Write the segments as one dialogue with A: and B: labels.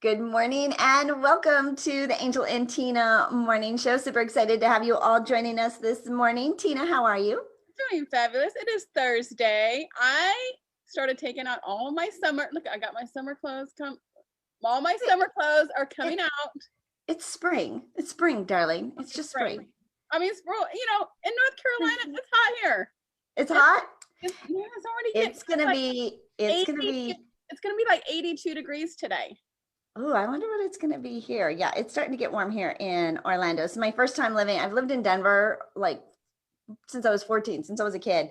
A: Good morning and welcome to the Angel and Tina morning show. Super excited to have you all joining us this morning. Tina, how are you?
B: Doing fabulous. It is Thursday. I started taking out all my summer. Look, I got my summer clothes. All my summer clothes are coming out.
A: It's spring. It's spring, darling. It's just spring.
B: I mean, in North Carolina, it's hot here.
A: It's hot.
B: It's already.
A: It's gonna be. It's gonna be
B: like 82 degrees today.
A: Oh, I wonder what it's gonna be here. Yeah, it's starting to get warm here in Orlando. It's my first time living. I've lived in Denver like since I was 14, since I was a kid.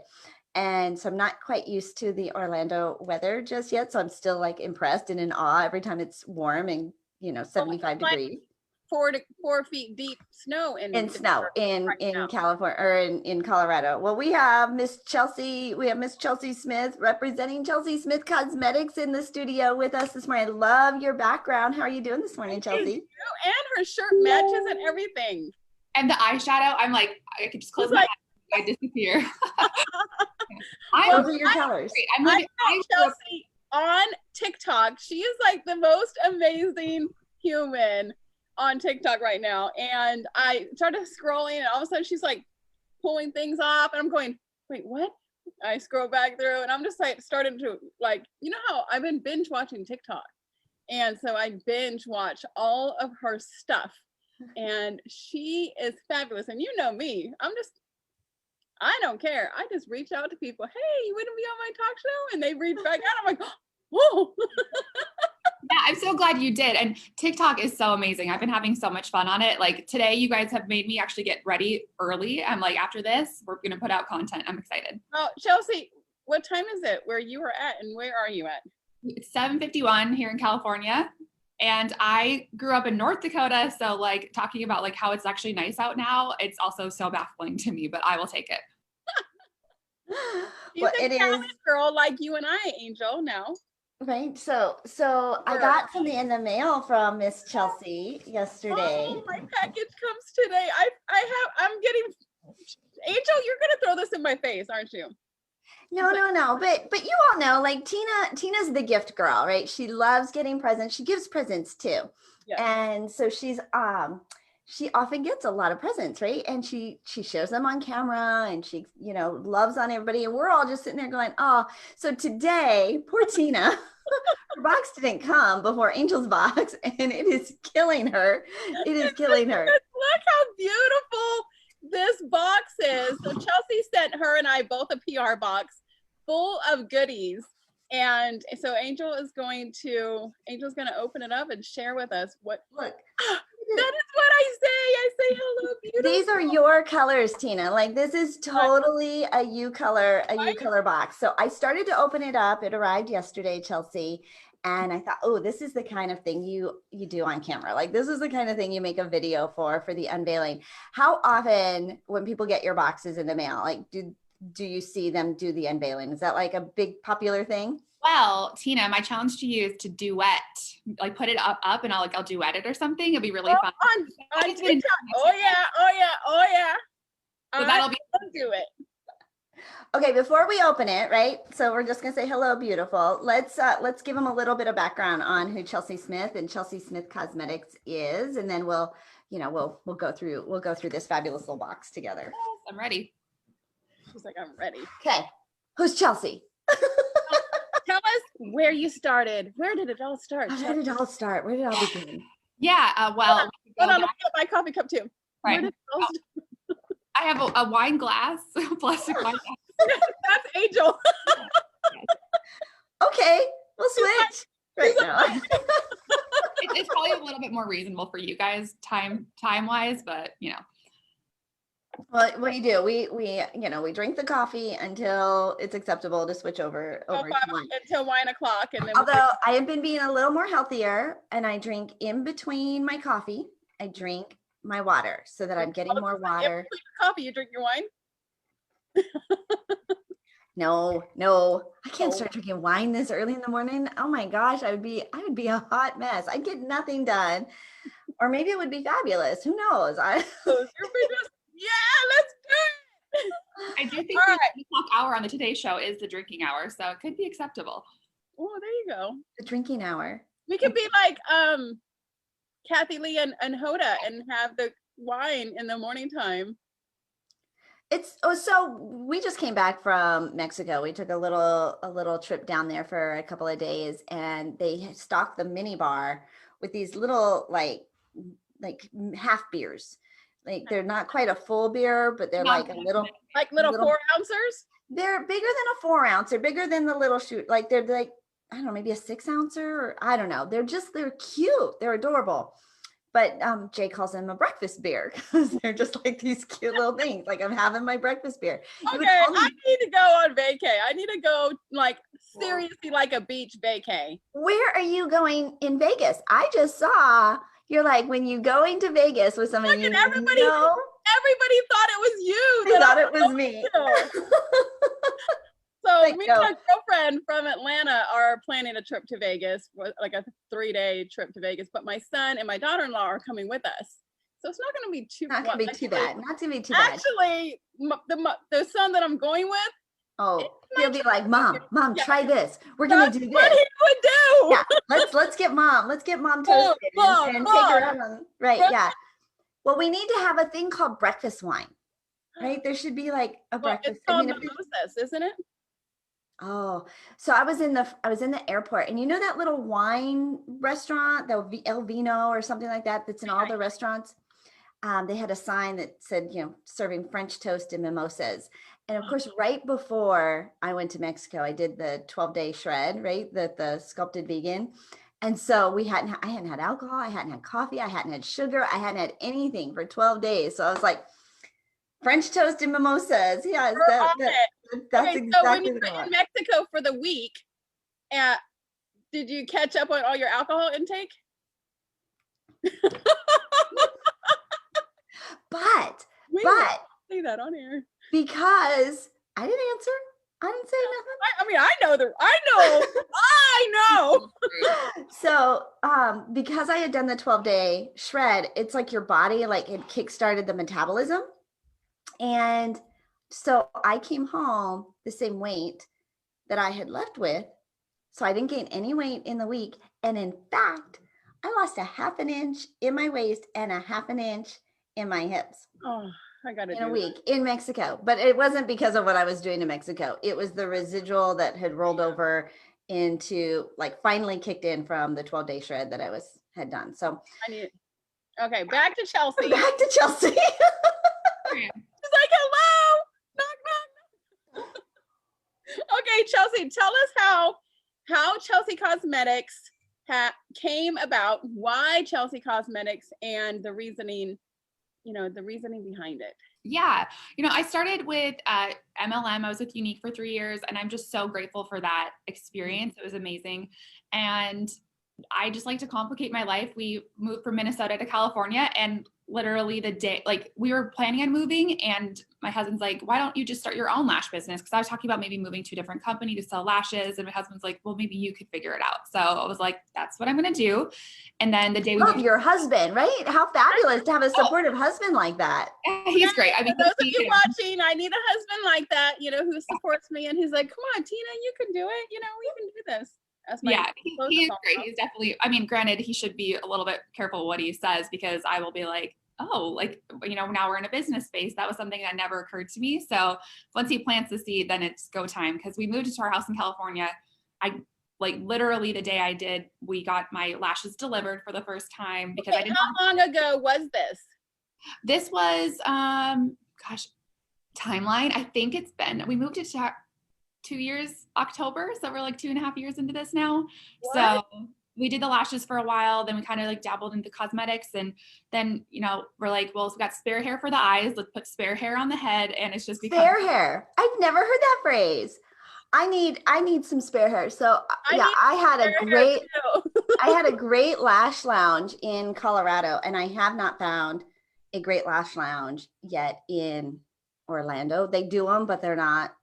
A: And so I'm not quite used to the Orlando weather just yet. So I'm still like impressed and in awe every time it's warm and 75 degrees.
B: 4 feet deep snow in
A: California or in Colorado. Well, we have Miss Chelsey. We have Miss Chelsey Smith representing Chelsey Smith Cosmetics in the studio with us this morning. I love your background. How are you doing this morning, Chelsey?
B: And her shirt matches and everything.
C: And the eyeshadow, I'm like, I could just close my eyes. I disappear.
A: Those are your colors.
B: I'm Chelsey on TikTok. She is like the most amazing human on TikTok right now. And I started scrolling and all of a sudden she's like pulling things off and I'm going, wait, what? I scroll back through and I'm just like starting to like, you know how I've been binge watching TikTok. And so I binge watch all of her stuff and she is fabulous. And you know me, I don't care. I just reach out to people. Hey, you wouldn't be on my talk show? And they reach back out. I'm like, whoa.
C: Yeah, I'm so glad you did. And TikTok is so amazing. I've been having so much fun on it. Like today, you guys have made me actually get ready early. I'm like, after this, we're going to put out content. I'm excited.
B: Oh, Chelsey, what time is it where you are at and where are you at?
C: It's 7:51 here in California. And I grew up in North Dakota. So like talking about like how it's actually nice out now, it's also so baffling to me, but I will take it.
B: She's a talent girl like you and I, Angel, now.
A: Right. So I got something in the mail from Miss Chelsey yesterday.
B: Oh, my package comes today. I'm getting, Angel, you're going to throw this in my face, aren't you?
A: No. But you all know, like Tina's the gift girl, right? She loves getting presents. She gives presents too. Yes. And so she often gets a lot of presents, right? And she shares them on camera and she, loves on everybody. And we're all just sitting there going, oh, so today, poor Tina, her box didn't come before Angel's box and it is killing her. It is killing her.
B: Look how beautiful this box is. So Chelsey sent her and I both a PR box full of goodies. And so Angel's going to open it up and share with us what, look. That is what I say. I say hello, beautiful.
A: These are your colors, Tina. Like this is totally a you color box. So I started to open it up. It arrived yesterday, Chelsey. And I thought, oh, this is the kind of thing you do on camera. Like this is the kind of thing you make a video for the unveiling. How often when people get your boxes in the mail, like do you see them do the unveiling? Is that like a big popular thing?
C: Well, Tina, my challenge to you is to duet, like put it up and I'll duet it or something. It'll be really fun.
B: On TikTok. Oh yeah.
C: So that'll be
B: do it.
A: Okay, before we open it, right? So we're just gonna say hello, beautiful. Let's give them a little bit of background on who Chelsey Smith and Chelsey Smith Cosmetics is, and then we'll go through this fabulous little box together.
C: Yes, I'm ready.
B: She's like, I'm ready.
A: Okay, who's Chelsey?
B: Tell us where you started. Where did it all start?
A: Where did it all start? Where did it all begin?
C: Yeah, well.
B: Hold on, let me get my coffee cup too.
C: Right. I have a wine glass, a plastic wine glass.
B: That's Angel.
A: Okay, we'll switch right now.
C: It's probably a little bit more reasonable for you guys time-wise, but
A: Well, what do you do? We drink the coffee until it's acceptable to switch over to wine.
B: Until wine o'clock. And then
A: although I have been being a little more healthier and I drink in between my coffee, I drink my water so that I'm getting more water.
B: In between your coffee, you drink your wine?
A: No, I can't start drinking wine this early in the morning. Oh my gosh, I would be a hot mess. I'd get nothing done. Or maybe it would be fabulous. Who knows?
B: Yeah, let's do it.
C: I do think the 8 o'clock hour on the Today Show is the drinking hour, so it could be acceptable.
B: Oh, there you go.
A: The drinking hour.
B: We could be like Kathy Lee and Hoda and have the wine in the morning time.
A: So we just came back from Mexico. We took a little trip down there for a couple of days, and they stocked the mini bar with these little like half beers. Like they're not quite a full beer, but they're like a little
B: 4-ounces.
A: They're bigger than a 4-ounce. They're bigger than the little shoot. Like they're like, I don't know, maybe a 6-ouncer, or I don't know. They're cute. They're adorable. But Jay calls them a breakfast beer because they're just like these cute little things. Like, I'm having my breakfast beer.
B: Okay, I need to go on vacay. I need to go like seriously like a beach vacay.
A: Where are you going in Vegas? I just saw you're like, when you going to Vegas with someone you
B: everybody thought it was you.
A: They thought it was me.
B: So me and my girlfriend from Atlanta are planning a trip to Vegas, like a 3-day trip to Vegas. But my son and my daughter-in-law are coming with us, so it's not going to be too.
A: Not going to be too bad. Not going to be too bad.
B: Actually, the son that I'm going with.
A: He'll be like, Mom, try this. We're going to do this.
B: What he would do.
A: Yeah, let's get Mom toasted and take her on. Right. Yeah. Well, we need to have a thing called breakfast wine. Right. There should be like a breakfast.
B: It's called mimosas, isn't it?
A: Oh, so I was in the airport, and you know that little wine restaurant, the El Vino or something like that, that's in all the restaurants. They had a sign that said, serving French toast and mimosas. And of course, right before I went to Mexico, I did the 12-day shred, right? The sculpted vegan. And so I hadn't had alcohol. I hadn't had coffee. I hadn't had sugar. I hadn't had anything for 12 days. So I was like, French toast and mimosas. Yes, that's exactly
B: so when you were in Mexico for the week, did you catch up on all your alcohol intake?
A: But
B: say that on air
A: because I didn't answer. I didn't say nothing.
B: I know.
A: So, because I had done the 12-day shred, it's like your body, like it kickstarted the metabolism. And so I came home the same weight that I had left with. So I didn't gain any weight in the week. And in fact, I lost a 1/2 inch in my waist and a 1/2 inch in my hips.
B: Oh, I got it.
A: In a week in Mexico. But it wasn't because of what I was doing in Mexico. It was the residual that had rolled over into, like, finally kicked in from the 12-day shred that I had done. So
B: okay, back to Chelsey.
A: Back to Chelsey.
B: She's like, hello, knock, knock. Okay, Chelsey, tell us how Chelsey Cosmetics came about, why Chelsey Cosmetics, and the reasoning behind it.
C: Yeah. I started with MLM. I was with Unique for 3 years, and I'm just so grateful for that experience. It was amazing. And I just like to complicate my life. We moved from Minnesota to California, and literally the day, like, we were planning on moving, and my husband's like, why don't you just start your own lash business? Because I was talking about maybe moving to a different company to sell lashes, and my husband's like, well, maybe you could figure it out. So I was like, that's what I'm going to do. And then the day we
A: love your husband, right? How fabulous to have a supportive husband like that.
C: Yeah, he's great. I mean,
B: for those of you watching, I need a husband like that, who supports me, and he's like, come on, Tina, you can do it. We can do this.
C: Yeah, he is great. He's definitely, I mean, granted, he should be a little bit careful what he says, because I will be like, oh, like, now we're in a business space. That was something that never occurred to me. So once he plants the seed, then it's go time. Because we moved into our house in California. Literally the day I did, we got my lashes delivered for the first time, because I didn't.
B: How long ago was this?
C: This was, timeline. I think we moved it to 2 years, October. So we're like 2.5 years into this now. What? So we did the lashes for a while. Then we kind of like dabbled into cosmetics. And then, we're like, well, we got spare hair for the eyes. Let's put spare hair on the head. And it's just
A: spare hair. I've never heard that phrase. I need some spare hair. So I had a great lash lounge in Colorado, and I have not found a great lash lounge yet in Orlando. They do them, but they're not.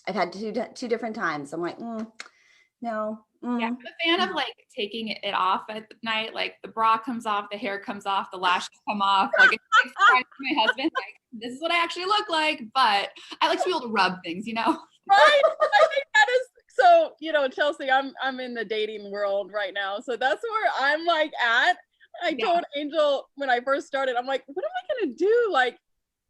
A: I've had two different times. I'm like, no.
C: Yeah, I'm a fan of like taking it off at night. Like the bra comes off, the hair comes off, the lashes come off. Like it's my husband, like, this is what I actually look like. But I like to be able to rub things,
B: Right? I think that is So, you know, Chelsey, I'm in the dating world right now. So that's where I'm like at. I told Angel when I first started, I'm like, what am I gonna do? Like,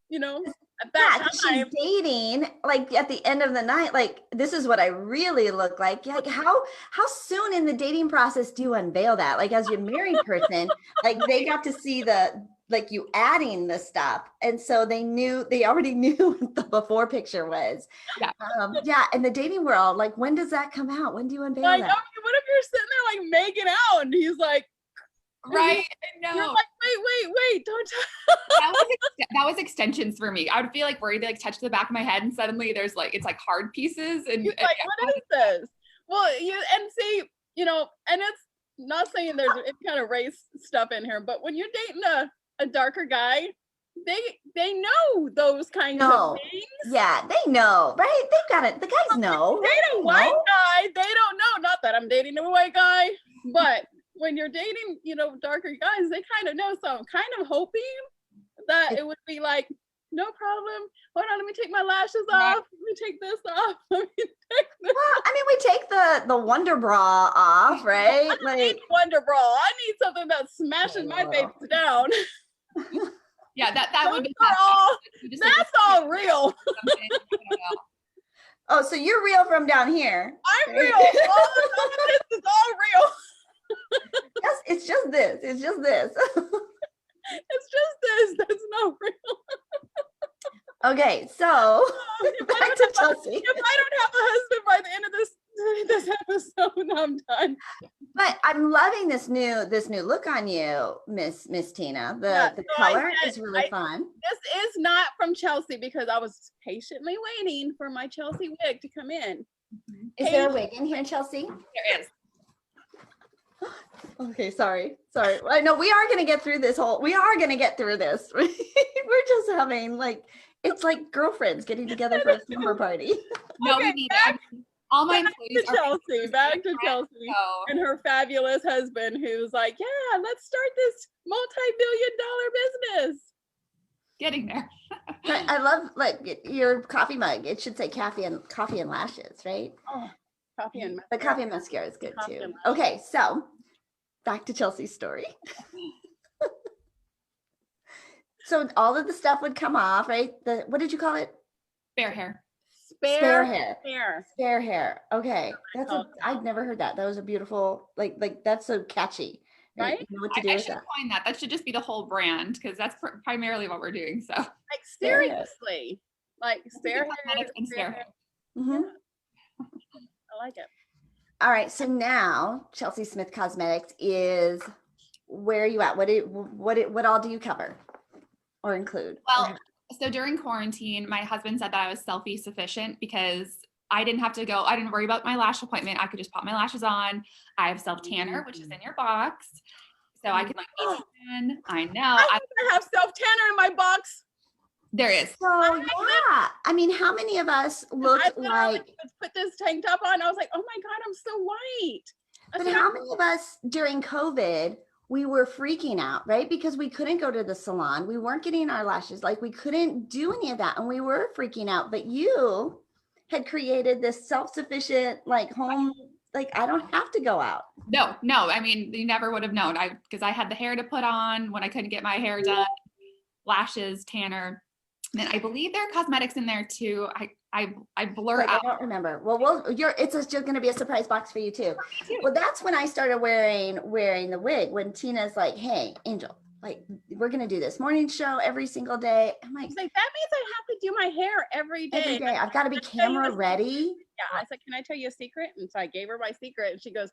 B: you know, at that time.
A: She's dating, like at the end of the night, like this is what I really look like. Like how soon in the dating process do you unveil that? Like as your married person, like they got to see like you adding the stuff. And so they already knew what the before picture was.
C: Yeah.
A: In the dating world, like when does that come out? When do you unveil
B: like,
A: that?
B: I mean, what if you're sitting there like making out and he's like,
C: right? No.
B: You're like, wait, don't
C: that was extensions for me. I would feel like worried to like touch the back of my head and suddenly there's like, it's like hard pieces. And
B: like, what is this? Well, and see, you know, and it's not saying there's any kind of race stuff in here, but when you're dating a darker guy, they know those kinds of things.
A: Yeah, they know, right? They've got it. The guys know.
B: Date a white guy, they don't know. Not that I'm dating a white guy, but when you're dating, you know, darker guys, they kind of know. So I'm kind of hoping that it would be like, no problem. Hold on, let me take my lashes off. Let me take this off. Let me take this.
A: Well, I mean, we take the Wonder Bra off, right?
B: I don't need Wonder Bra. I need something that smashes my face down.
C: Yeah, that would be
B: that's all real.
A: Oh, so you're real from down here.
B: I'm real. All of this is all real.
A: Yes, it's just this. It's just this.
B: It's just this. That's not real.
A: Okay, so back to Chelsey.
B: If I don't have a husband by the end of this episode, I'm done.
A: But I'm loving this new look on you, Miss Tina. The color is really fun.
B: This is not from Chelsey because I was patiently waiting for my Chelsey wig to come in.
A: Is there a wig in here, Chelsey?
C: There is.
A: Okay, sorry. I know we are going to get through this. We're just having it's like girlfriends getting together for a slumber party.
C: No, we need it. All my employees
B: back to Chelsey and her fabulous husband who's like, yeah, let's start this multi-billion-dollar business.
C: Getting there.
A: I love your coffee mug. It should say coffee and lashes, right?
B: Oh, coffee and mascara.
A: The coffee and mascara is good too. Okay, so back to Chelsey's story. So all of the stuff would come off, right? What did you call it?
C: Spare hair.
A: Spare hair. Okay. I've never heard that. That was a beautiful, that's so catchy.
B: Right?
A: You know what to do
C: I
A: with
C: should
A: that.
C: find that. That should just be the whole brand because that's primarily what we're doing. So
B: like seriously, like spare hair
C: and spare hair.
A: Mm-hmm.
B: I like it.
A: All right. So now Chelsey Smith Cosmetics is, where are you at? What all do you cover or include?
C: Well, so during quarantine, my husband said that I was selfie sufficient because I didn't have to go. I didn't worry about my lash appointment. I could just pop my lashes on. I have self tanner, which is in your box. So I can tan. I know.
B: I have self tanner in my box.
C: There is.
A: So yeah. I mean, how many of us look like
B: put this tank top on? I was like, oh my God, I'm so white.
A: But how many of us during COVID, we were freaking out, right? Because we couldn't go to the salon. We weren't getting our lashes. We couldn't do any of that. And we were freaking out. But you had created this self-sufficient, home, I don't have to go out.
C: No. I mean, you never would have known. Because I had the hair to put on when I couldn't get my hair done, lashes, tanner. And then I believe there are cosmetics in there too. I blur out.
A: I don't remember. Well, it's just going to be a surprise box for you too. Well, that's when I started wearing the wig. When Tina's like, "Hey, Angel, we're going to do this morning show every single day." I'm like,
B: that means I have to do my hair every day.
A: Every day. I've got to be camera ready.
B: Yeah. I said, "Can I tell you a secret?" And so I gave her my secret, and she goes,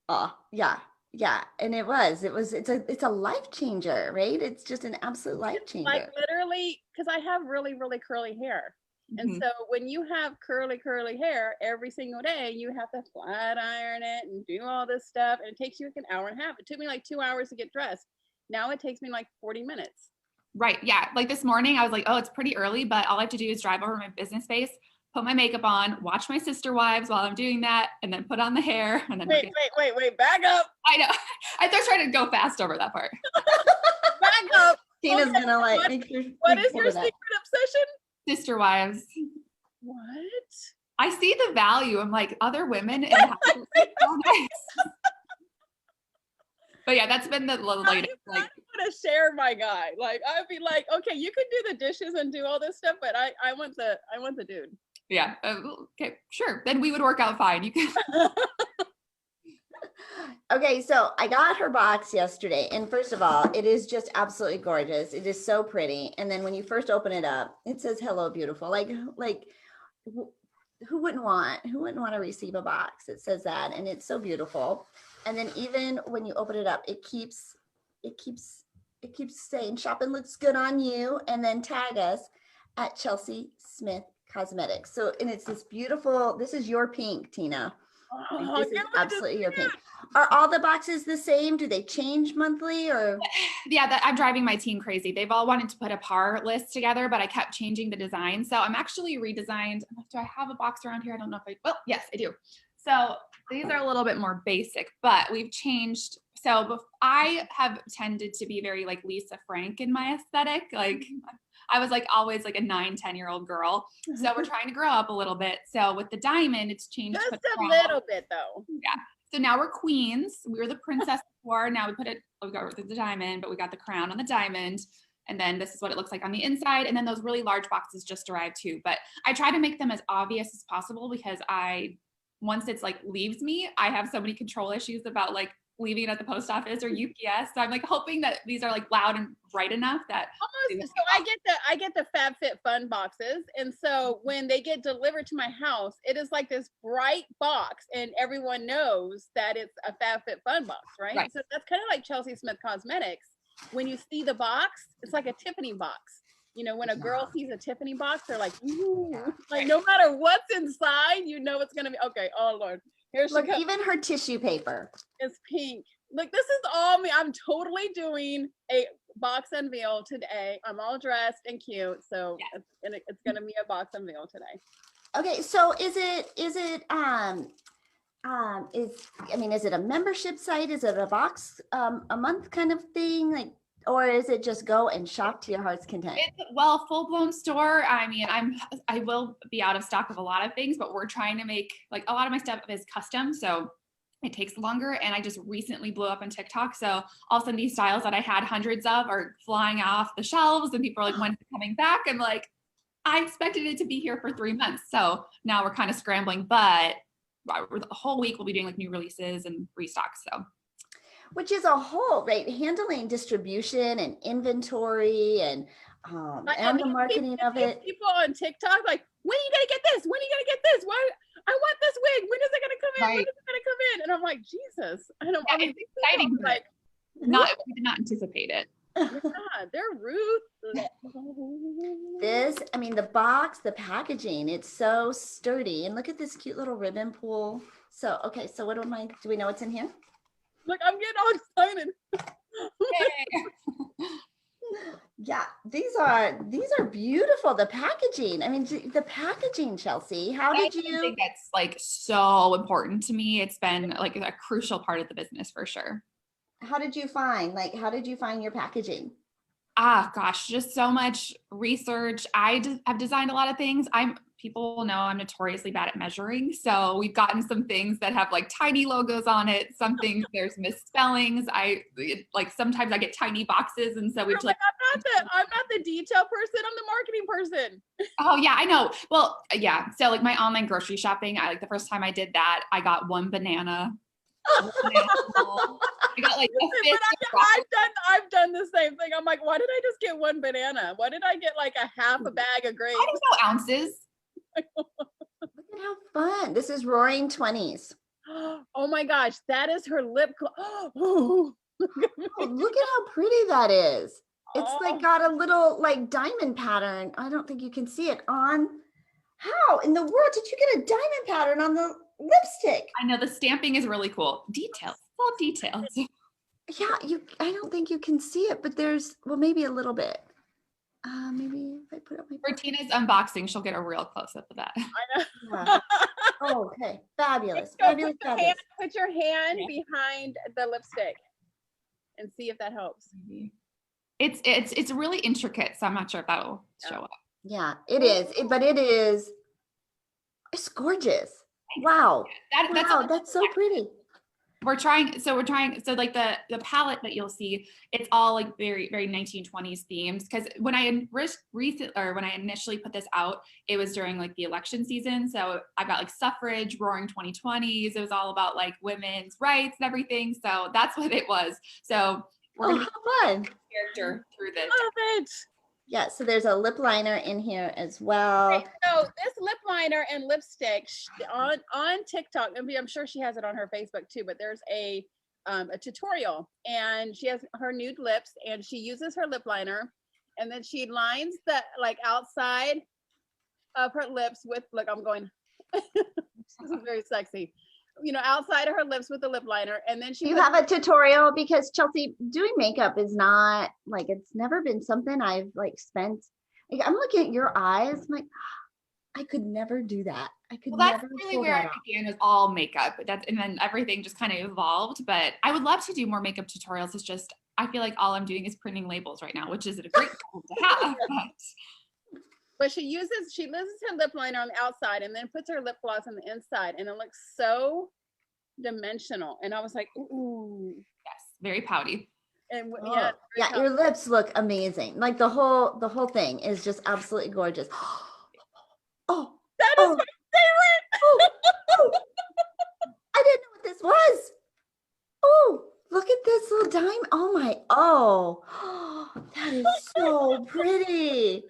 A: "Oh, yeah." Yeah, and it's a life changer, right? It's just an absolute life changer.
B: Literally, because I have really, really curly hair. Mm-hmm. And so when you have curly hair every single day, you have to flat iron it and do all this stuff. And it takes you an hour and a half. It took me 2 hours to get dressed. Now it takes me 40 minutes.
C: Right. Yeah. This morning I was like, oh, it's pretty early, but all I have to do is drive over my business space, put my makeup on, watch my Sister Wives while I'm doing that, and then put on the hair. And then
B: wait, back up.
C: I know. I was trying to go fast over that part.
B: Back up.
A: Tina's gonna
B: make sure. What is your secret obsession?
C: Sister Wives.
B: What?
C: I see the value. I'm like, other women and how so nice. But yeah, that's been the latest.
B: I want to share my guy. Like, I'd be like, okay, you can do the dishes and do all this stuff, but I want the dude.
C: Yeah. Okay, sure. Then we would work out fine. You can.
A: Okay, so I got her box yesterday, and first of all, it is just absolutely gorgeous. It is so pretty. And then when you first open it up, it says "Hello, beautiful." Like who wouldn't want to receive a box that says that? And it's so beautiful. And then even when you open it up, it keeps saying "Shopping looks good on you," and then tag us at Chelsey Smith Cosmetics. So, and it's this beautiful. This is your pink, Tina. This is absolutely your pink. Are all the boxes the same? Do they change monthly or?
C: Yeah, I'm driving my team crazy. They've all wanted to put a par list together, but I kept changing the design. So I'm actually redesigned. Do I have a box around here? I don't know if well, yes, I do. So these are a little bit more basic, but we've changed. So I have tended to be very like Lisa Frank in my aesthetic. Like I was like always like a 9-10-year-old girl. So we're trying to grow up a little bit. So with the diamond, it's changed.
B: Just a little bit though.
C: Yeah. So now we're queens. We were the princess before. Now we got the diamond, but we got the crown on the diamond. And then this is what it looks like on the inside. And then those really large boxes just arrived too. But I try to make them as obvious as possible because once it's like leaves me, I have so many control issues about like leaving it at the post office or UPS. So I'm like hoping that these are like loud and bright enough that
B: almost. So I get the FabFitFun boxes, and so when they get delivered to my house, it is like this bright box, and everyone knows that it's a FabFitFun box, right? So that's kind of like Chelsey Smith Cosmetics. When you see the box, it's like a Tiffany box. You know, when a girl sees a Tiffany box, they're like, ooh, like no matter what's inside, you know it's gonna be okay. Oh Lord.
A: Look, even her tissue paper
B: is pink. Look, this is all me. I'm totally doing a box unveil today. I'm all dressed and cute, so it's gonna be a box unveil today.
A: Okay, so is it a membership site? Is it a box a month kind of thing, like, or is it just go and shop to your heart's content?
C: Well, full-blown store. I mean, I will be out of stock of a lot of things, but we're trying to make like a lot of my stuff is custom, so it takes longer. And I just recently blew up on TikTok, so all of a sudden these styles that I had hundreds of are flying off the shelves, and people are like, "When's it coming back?" And like, I expected it to be here for 3 months, so now we're kind of scrambling. But the whole week we'll be doing like new releases and restocks. So.
A: Which is a whole, right? Handling distribution and inventory and the marketing of it.
B: People on TikTok like, when are you gonna get this? When are you gonna get this? Why? I want this wig. When is it gonna come in? Right. When is it gonna come in? And I'm like, Jesus.
C: It's exciting. Like, we did not anticipate it.
B: Yeah, they're ruthless.
A: The box, the packaging, it's so sturdy. And look at this cute little ribbon pull. So, okay, so do we know what's in here?
B: Look, I'm getting all excited.
A: Yeah, these are beautiful. The packaging. I mean, the packaging, Chelsey. I
C: think that's like so important to me. It's been like a crucial part of the business for sure.
A: How did you find your packaging?
C: Gosh, just so much research. I have designed a lot of things. People know I'm notoriously bad at measuring. So we've gotten some things that have like tiny logos on it. Some things there's misspellings. Sometimes I get tiny boxes. And so I'm
B: not the detail person. I'm the marketing person.
C: Oh yeah, I know. Well, yeah. So like my online grocery shopping, the first time I did that, I got one banana. I got like
B: I've done the same thing. I'm like, why did I just get one banana? Why did I get like a half a bag of grapes?
C: I don't know ounces.
A: Look at how fun. This is Roaring 20s.
B: Oh my gosh, that is her lip gloss.
A: Oh, look at how pretty that is. It's like got a little like diamond pattern. I don't think you can see it on. How in the world did you get a diamond pattern on the lipstick?
C: I know the stamping is really cool. Details, all details.
A: Yeah, I don't think you can see it, but there's maybe a little bit. Maybe if I put up my
C: for Tina's unboxing, she'll get a real close up of that.
B: I know.
A: Yeah. Oh, okay, fabulous.
B: Put your hand behind the lipstick and see if that helps.
C: It's really intricate, so I'm not sure if that'll show up.
A: Yeah, it is. But it is. It's gorgeous. Wow. Wow, that's so pretty.
C: We're trying, so like the palette that you'll see, it's all like very, very 1920s themes. Cause when I initially put this out, it was during like the election season. So I got like suffrage, roaring 2020s. It was all about like women's rights and everything. So that's what it was. So we're going to
A: fun
C: character through this.
B: Love it.
A: Yeah, so there's a lip liner in here as well.
B: Okay, so this lip liner and lipstick on TikTok, I'm sure she has it on her Facebook too, but there's a tutorial, and she has her nude lips, and she uses her lip liner, and then she lines the like outside of her lips with, look, I'm going, this is very sexy. You know, outside of her lips with the lip liner, and then
A: you have a tutorial, because Chelsey, doing makeup is not like, it's never been something I've like spent. Like, I'm looking at your eyes, I'm like, I could never do that. I could
C: that's
A: never
C: really where it began, was all makeup. And then everything just kind of evolved. But I would love to do more makeup tutorials. It's just, I feel like all I'm doing is printing labels right now, which is a great problem to have.
B: But she loses her lip liner on the outside and then puts her lip gloss on the inside, and it looks so dimensional. And I was like, ooh.
C: Yes, very pouty.
B: And
A: yeah, your lips look amazing. Like the whole thing is just absolutely gorgeous. Oh,
B: that is my favorite.
A: Oh, I didn't know what this was. Oh, look at this little diamond. Oh, that is so pretty.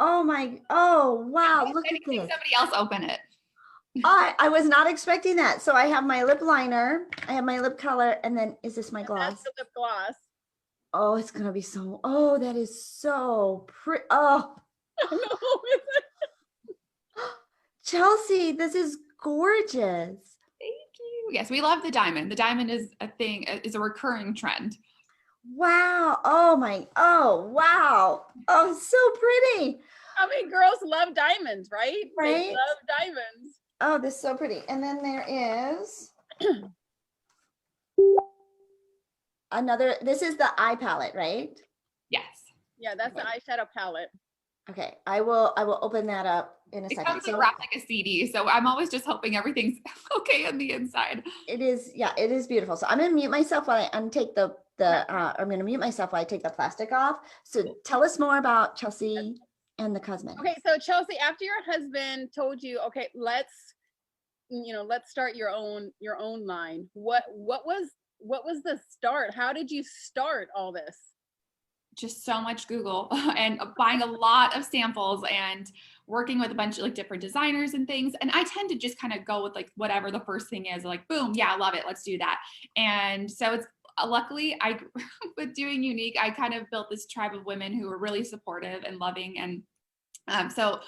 A: Oh wow, look at this.
C: Somebody else open it.
A: I was not expecting that. So I have my lip liner, I have my lip color, and then is this my gloss?
B: That's the lip gloss.
A: Oh, it's gonna be so, that is so pretty. Oh. Chelsey, this is gorgeous.
C: Thank you. Yes, we love the diamond. The diamond is a recurring trend.
A: Wow. Oh, wow. Oh, so pretty.
B: I mean, girls love diamonds, right?
A: Right.
B: They love diamonds.
A: Oh, this is so pretty. And then there is this is the eye palette, right?
C: Yes.
B: Yeah, that's the eyeshadow palette.
A: Okay, I will open that up in a second.
C: It comes wrapped like a CD, so I'm always just hoping everything's okay on the inside.
A: It is, yeah, it is beautiful. So I'm gonna mute myself while I untake I'm gonna mute myself while I take the plastic off. So tell us more about Chelsey and the cosmetics.
B: Okay, so Chelsey, after your husband told you, okay, let's start your own line. What was the start? How did you start all this?
C: Just so much Google and buying a lot of samples and working with a bunch of like different designers and things. And I tend to just kind of go with like whatever the first thing is, like, boom, yeah, I love it, let's do that. And so it's luckily with doing Unique, I kind of built this tribe of women who were really supportive and loving. And so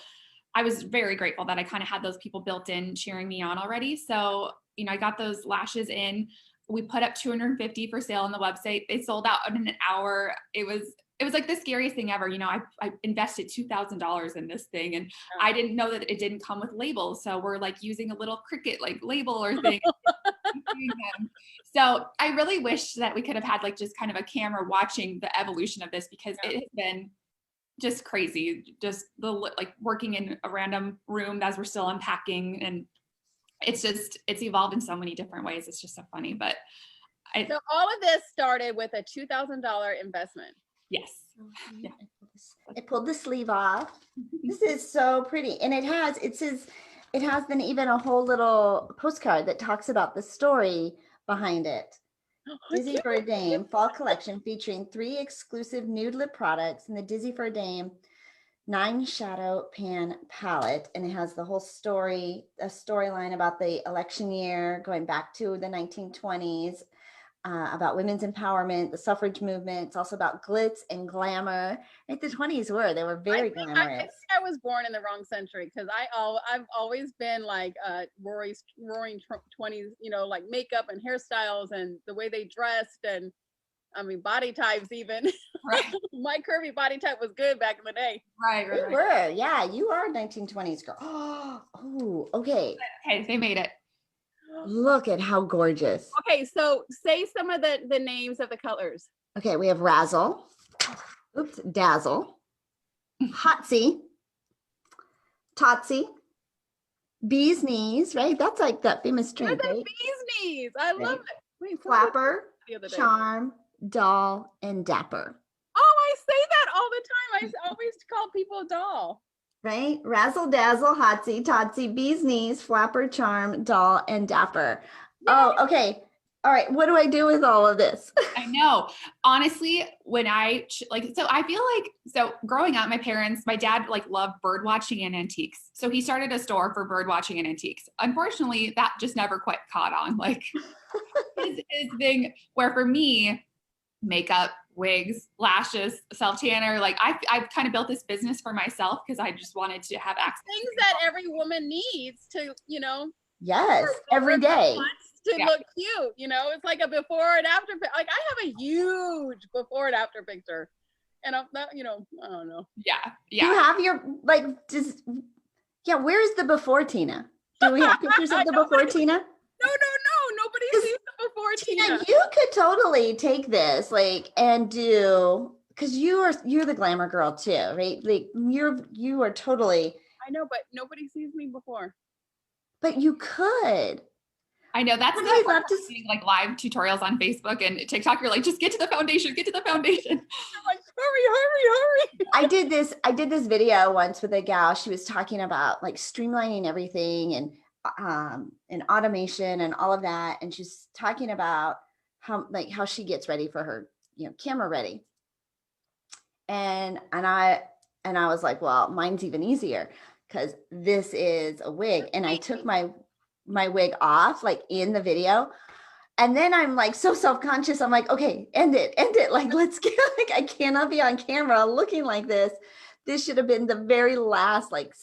C: I was very grateful that I kind of had those people built in cheering me on already. So, I got those lashes in. We put up 250 for sale on the website. They sold out in an hour. It was like the scariest thing ever. I invested $2,000 in this thing, and I didn't know that it didn't come with labels. So we're like using a little Cricut like label or thing. So I really wish that we could have had like just kind of a camera watching the evolution of this, because it has been just crazy. Just like working in a random room as we're still unpacking, and it's evolved in so many different ways. It's just so funny. But
B: so all of this started with a $2,000 investment.
C: Yes.
A: Yeah. I pulled the sleeve off. This is so pretty. And it has then even a whole little postcard that talks about the story behind it. Dizzy for a Dame fall collection featuring 3 exclusive nude lip products in the Dizzy for a Dame 9 shadow pan palette, and it has the whole storyline about the election year going back to the 1920s, about women's empowerment, the suffrage movement. It's also about glitz and glamour. Like the 20s they were very glamorous.
B: I think I was born in the wrong century, because I've always been like roaring 20s, like makeup and hairstyles and the way they dressed, and I mean body types even. Right. My curvy body type was good back in the day.
C: Right.
A: You were, yeah, you are 1920s girl. Oh, okay.
C: Okay, they made it.
A: Look at how gorgeous.
B: Okay, so say some of the names of the colors.
A: Okay, we have Razzle, Dazzle, Hotsy, Totsy, Bee's Knees, right? That's like that famous drink,
B: What's a
A: right?
B: bee's knees? I love it. Wait,
A: Flapper,
B: the other day.
A: Charm, Doll, and Dapper.
B: Oh, I say that all the time. I always call people a doll.
A: Right? Razzle Dazzle, Hotsy, Totsy, Bee's Knees, Flapper, Charm, Doll, and Dapper. Oh, okay. All right. What do I do with all of this?
C: I know. Honestly, when I so I feel like, so growing up, my dad like loved bird watching and antiques. So he started a store for bird watching and antiques. Unfortunately, that just never quite caught on. Like his thing, where for me, makeup, wigs, lashes, self tanner. Like I've kind of built this business for myself because I just wanted to have access.
B: Things that every woman needs to,
A: Yes, every day.
B: To look cute, it's like a before and after. Like I have a huge before and after picture, and I'm not, I don't know.
C: Yeah.
A: You have your where's the before, Tina? Do we have pictures of the before, Tina?
B: No. Nobody sees the before, Tina.
A: You could totally take this and do, because you're the glamour girl too, right? Like you are totally.
B: I know, but nobody sees me before.
A: But you could.
C: I know that's
A: I'd love to
C: see like live tutorials on Facebook and TikTok. You're like, just get to the foundation, get to the foundation.
B: I'm like, hurry.
A: I did this video once with a gal. She was talking about like streamlining everything and automation and all of that. And she's talking about how she gets ready for her, camera ready. And I was like, well, mine's even easier because this is a wig. And I took my wig off like in the video. And then I'm like so self-conscious. I'm like, okay, end it. Like, let's get I cannot be on camera looking like this. This should have been the very last like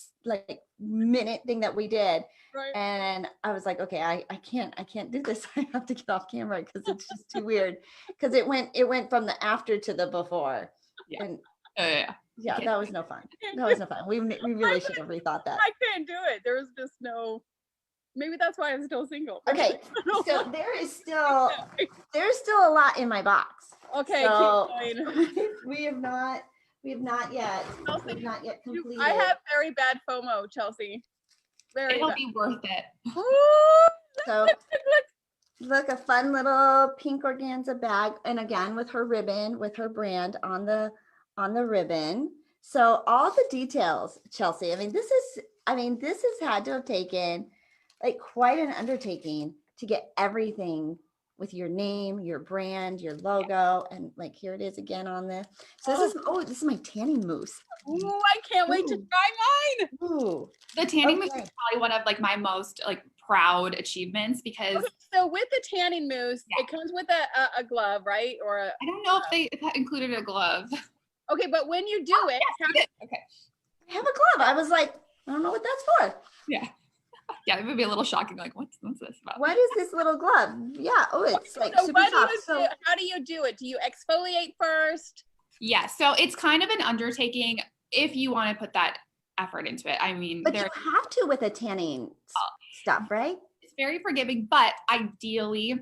A: minute thing that we did.
B: Right.
A: And I was like, okay, I can't do this. I have to get off camera because it's just too weird. Because it went from the after to the before.
C: Yeah.
A: And
C: yeah,
A: that was no fun. We really should have rethought that.
B: I couldn't do it. There was just no. Maybe that's why I'm still single.
A: Okay, so there's still a lot in my box.
B: Okay,
A: so
B: keep going.
A: we have not yet.
B: Chelsey,
A: we've not yet completed.
B: I have very bad FOMO, Chelsey.
C: It'll be worth it.
A: So look, a fun little pink organza bag, and again with her ribbon, with her brand on the ribbon. So all the details, Chelsey. This has had to have taken like quite an undertaking to get everything with your name, your brand, your logo, and like here it is again on this. So this is my tanning mousse.
B: Ooh, I can't wait to try mine.
A: Ooh.
C: The tanning mousse is probably one of like my most like proud achievements because
B: so with the tanning mousse, it comes with a glove, right? Or
C: I don't know if that included a glove.
B: Okay, but when you do it,
C: okay.
A: I have a glove. I was like, I don't know what that's for.
C: Yeah, it would be a little shocking. Like, what's this about?
A: What is this little glove? Yeah. Oh, it's like
B: so
A: super soft.
B: how do you do it? Do you exfoliate first?
C: Yeah, so it's kind of an undertaking if you want to put that effort into it.
A: But you have to with a tanning stuff, right?
C: It's very forgiving, but ideally,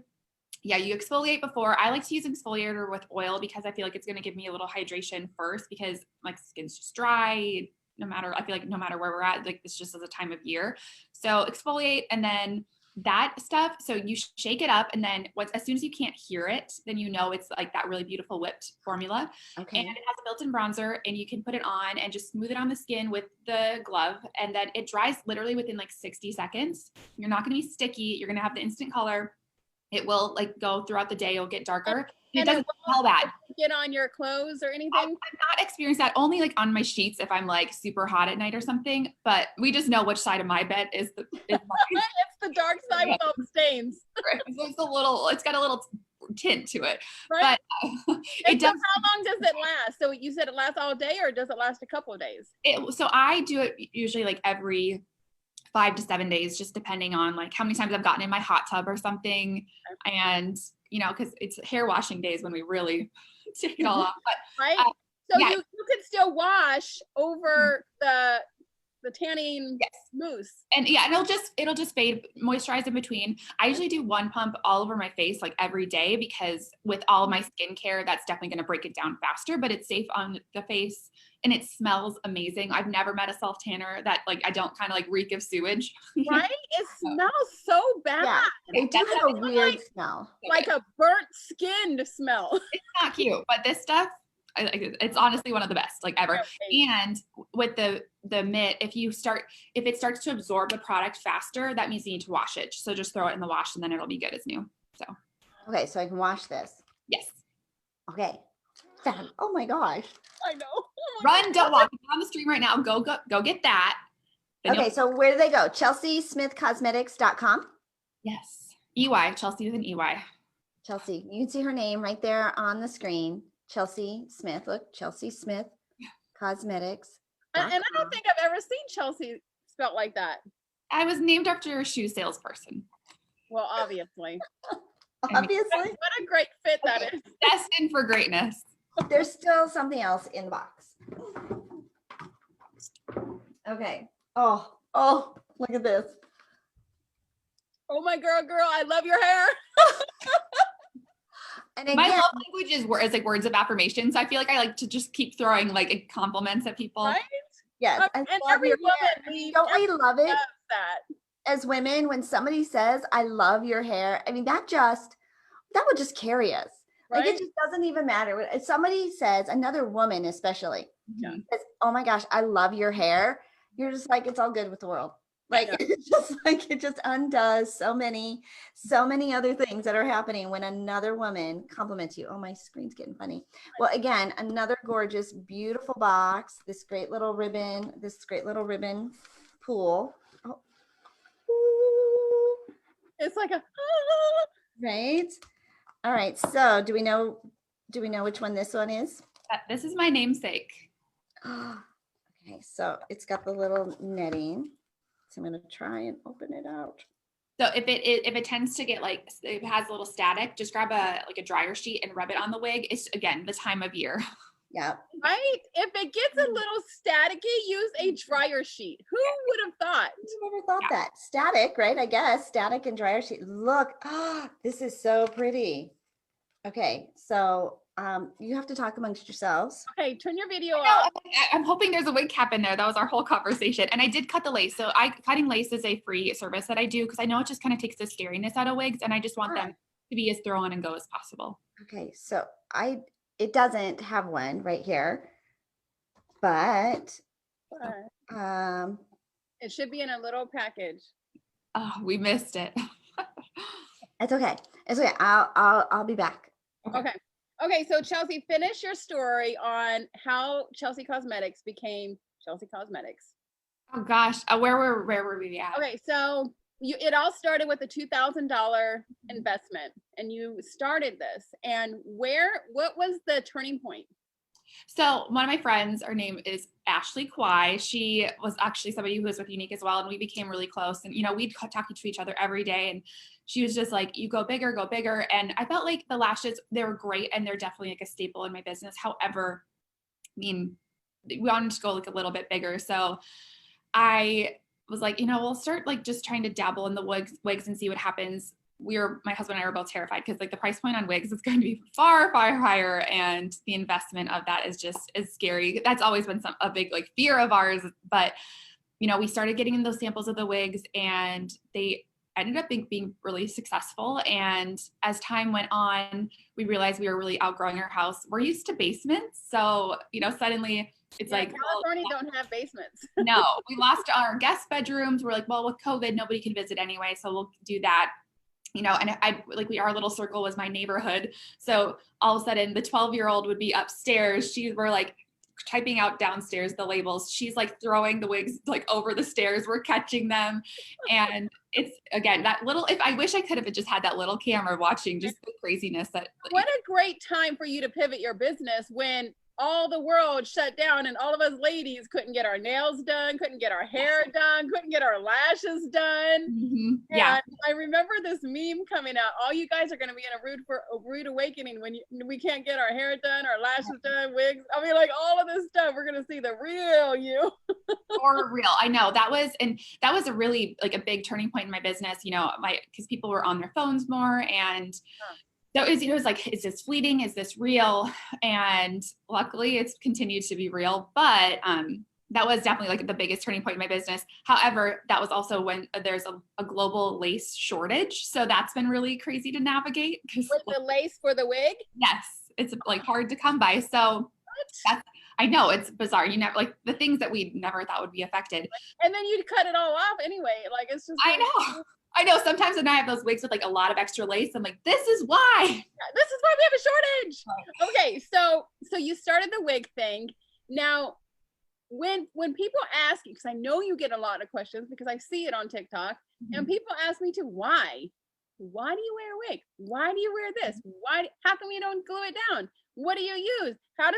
C: you exfoliate before. I like to use exfoliator with oil because I feel like it's going to give me a little hydration first because my skin's just dry. I feel like no matter where we're at, like this just is a time of year. So exfoliate and then that stuff. So you shake it up and then as soon as you can't hear it, then it's like that really beautiful whipped formula.
A: Okay.
C: And it has a built-in bronzer and you can put it on and just smooth it on the skin with the glove. And then it dries literally within like 60 seconds. You're not going to be sticky. You're going to have the instant color. It will like go throughout the day. It'll get darker. And it doesn't smell bad.
B: Get on your clothes or anything?
C: I've not experienced that. Only like on my sheets if I'm like super hot at night or something. But we just know which side of my bed is mine.
B: It's the dark side with all the stains.
C: Right. So it's got a little tint to it.
B: Right.
C: But it does.
B: How long does it last? So you said it lasts all day, or does it last a couple of days?
C: So I do it usually like every 5 to 7 days, just depending on like how many times I've gotten in my hot tub or something. And because it's hair washing days when we really take it all off. But,
B: right. So you could still wash over the the tanning mousse.
C: And yeah, it'll just fade, moisturize in between. I usually do one pump all over my face like every day, because with all of my skincare, that's definitely going to break it down faster, but it's safe on the face and it smells amazing. I've never met a self tanner that like I don't kind of like reek of sewage.
B: Right? It smells so bad.
A: Yeah, they do have a weird smell.
B: Like a burnt skin smell.
C: It's not cute, but this stuff, it's honestly one of the best like ever. And with the mitt, if it starts to absorb the product faster, that means you need to wash it. So just throw it in the wash and then it'll be good as new. So
A: okay, so I can wash this.
C: Yes.
A: Okay. Oh my gosh.
B: I know.
C: Run, don't walk. If you're on the stream right now, go get that. Then
A: okay, so where do they go? ChelseySmithCosmetics.com.
C: Yes. EY, Chelsey with an EY.
A: Chelsey, you can see her name right there on the screen. Chelsey Smith. Look, Chelsey Smith Cosmetics.
B: And I don't think I've ever seen Chelsey spelled like that.
C: I was named after a shoe salesperson.
B: Well, obviously.
A: Obviously.
B: What a great fit that is.
C: Destined for greatness.
A: There's still something else in the box. Okay. Oh, look at this.
B: Oh my girl, I love your hair.
A: And again,
C: my love language is like words of affirmation. So I feel like I like to just keep throwing like compliments at people.
B: Right?
A: Yes.
B: And every woman,
A: don't we love it
B: that
A: as women when somebody says, "I love your hair"? I mean, that would just carry us.
B: Right?
A: Like it just doesn't even matter. If somebody says, another woman especially, says, "Oh my gosh, I love your hair," you're just like, it's all good with the world. Like it's just like it just undoes so many other things that are happening when another woman compliments you. Oh, my screen's getting funny. Well, again, another gorgeous, beautiful box. This great little ribbon pool. Oh.
B: It's like a
A: right. All right. So do we know which one this one is?
C: This is my namesake.
A: Okay. So it's got the little netting. So I'm going to try and open it out.
C: So if it tends to get like, if it has a little static, just grab a dryer sheet and rub it on the wig. It's again, the time of year.
A: Yeah.
B: Right. If it gets a little staticky, use a dryer sheet. Who would have thought?
A: I never thought that. Static, right? I guess static and dryer sheet. Look, this is so pretty. Okay. So you have to talk amongst yourselves.
B: Okay, turn your video off.
C: I'm hoping there's a wig cap in there. That was our whole conversation. And I did cut the lace. So cutting lace is a free service that I do because I know it just kind of takes the scariness out of wigs and I just want them to be as throw on and go as possible.
A: Okay, so it doesn't have one right here, but
B: it should be in a little package.
C: Oh, we missed it.
A: It's okay. It's okay. I'll be back.
B: Okay, so Chelsey, finish your story on how Chelsey Cosmetics became Chelsey Cosmetics.
C: Oh gosh, where were we at?
B: Okay, so it all started with a $2,000 investment, and you started this. And what was the turning point?
C: So one of my friends, her name is Ashley Kwai. She was actually somebody who was with Unique as well, and we became really close. And we'd talk to each other every day, and she was just like, "You go bigger, go bigger." And I felt like the lashes, they were great, and they're definitely like a staple in my business. However, we wanted to go like a little bit bigger, so I was like, we'll start like just trying to dabble in the wigs and see what happens. My husband and I were both terrified because like the price point on wigs is going to be far, far higher. And the investment of that is scary. That's always been a big like fear of ours. But, we started getting in those samples of the wigs and they ended up being really successful. And as time went on, we realized we were really outgrowing our house. We're used to basements. So, suddenly it's like
B: California don't have basements.
C: No, we lost our guest bedrooms. We're like, well, with COVID, nobody can visit anyway. So we'll do that. And our little circle was my neighborhood. So all of a sudden the 12-year-old would be upstairs. We're like typing out downstairs the labels. She's like throwing the wigs like over the stairs. We're catching them. And it's again, I wish I could have just had that little camera watching just the craziness that.
B: What a great time for you to pivot your business when all the world shut down and all of us ladies couldn't get our nails done, couldn't get our hair done, couldn't get our lashes done.
C: Mm-hmm. Yeah.
B: And I remember this meme coming out. All you guys are going to be in a rude awakening when we can't get our hair done, our lashes done, wigs. I mean, like all of this stuff, we're going to see the real you.
C: For real. I know that was a really like a big turning point in my business, because people were on their phones more, and so it was like, is this fleeting? Is this real? And luckily it's continued to be real, but that was definitely like the biggest turning point in my business. However, that was also when there's a global lace shortage. So that's been really crazy to navigate.
B: With the lace for the wig?
C: Yes. It's like hard to come by. So I know it's bizarre. Like the things that we never thought would be affected.
B: And then you'd cut it all off anyway. Like it's just.
C: I know sometimes when I have those wigs with like a lot of extra lace, I'm like, this is why.
B: This is why we have a shortage. Okay, so you started the wig thing. Now, when people ask you, because I know you get a lot of questions because I see it on TikTok, and people ask me why? Why do you wear a wig? Why do you wear this? How come you don't glue it down? What do you use? How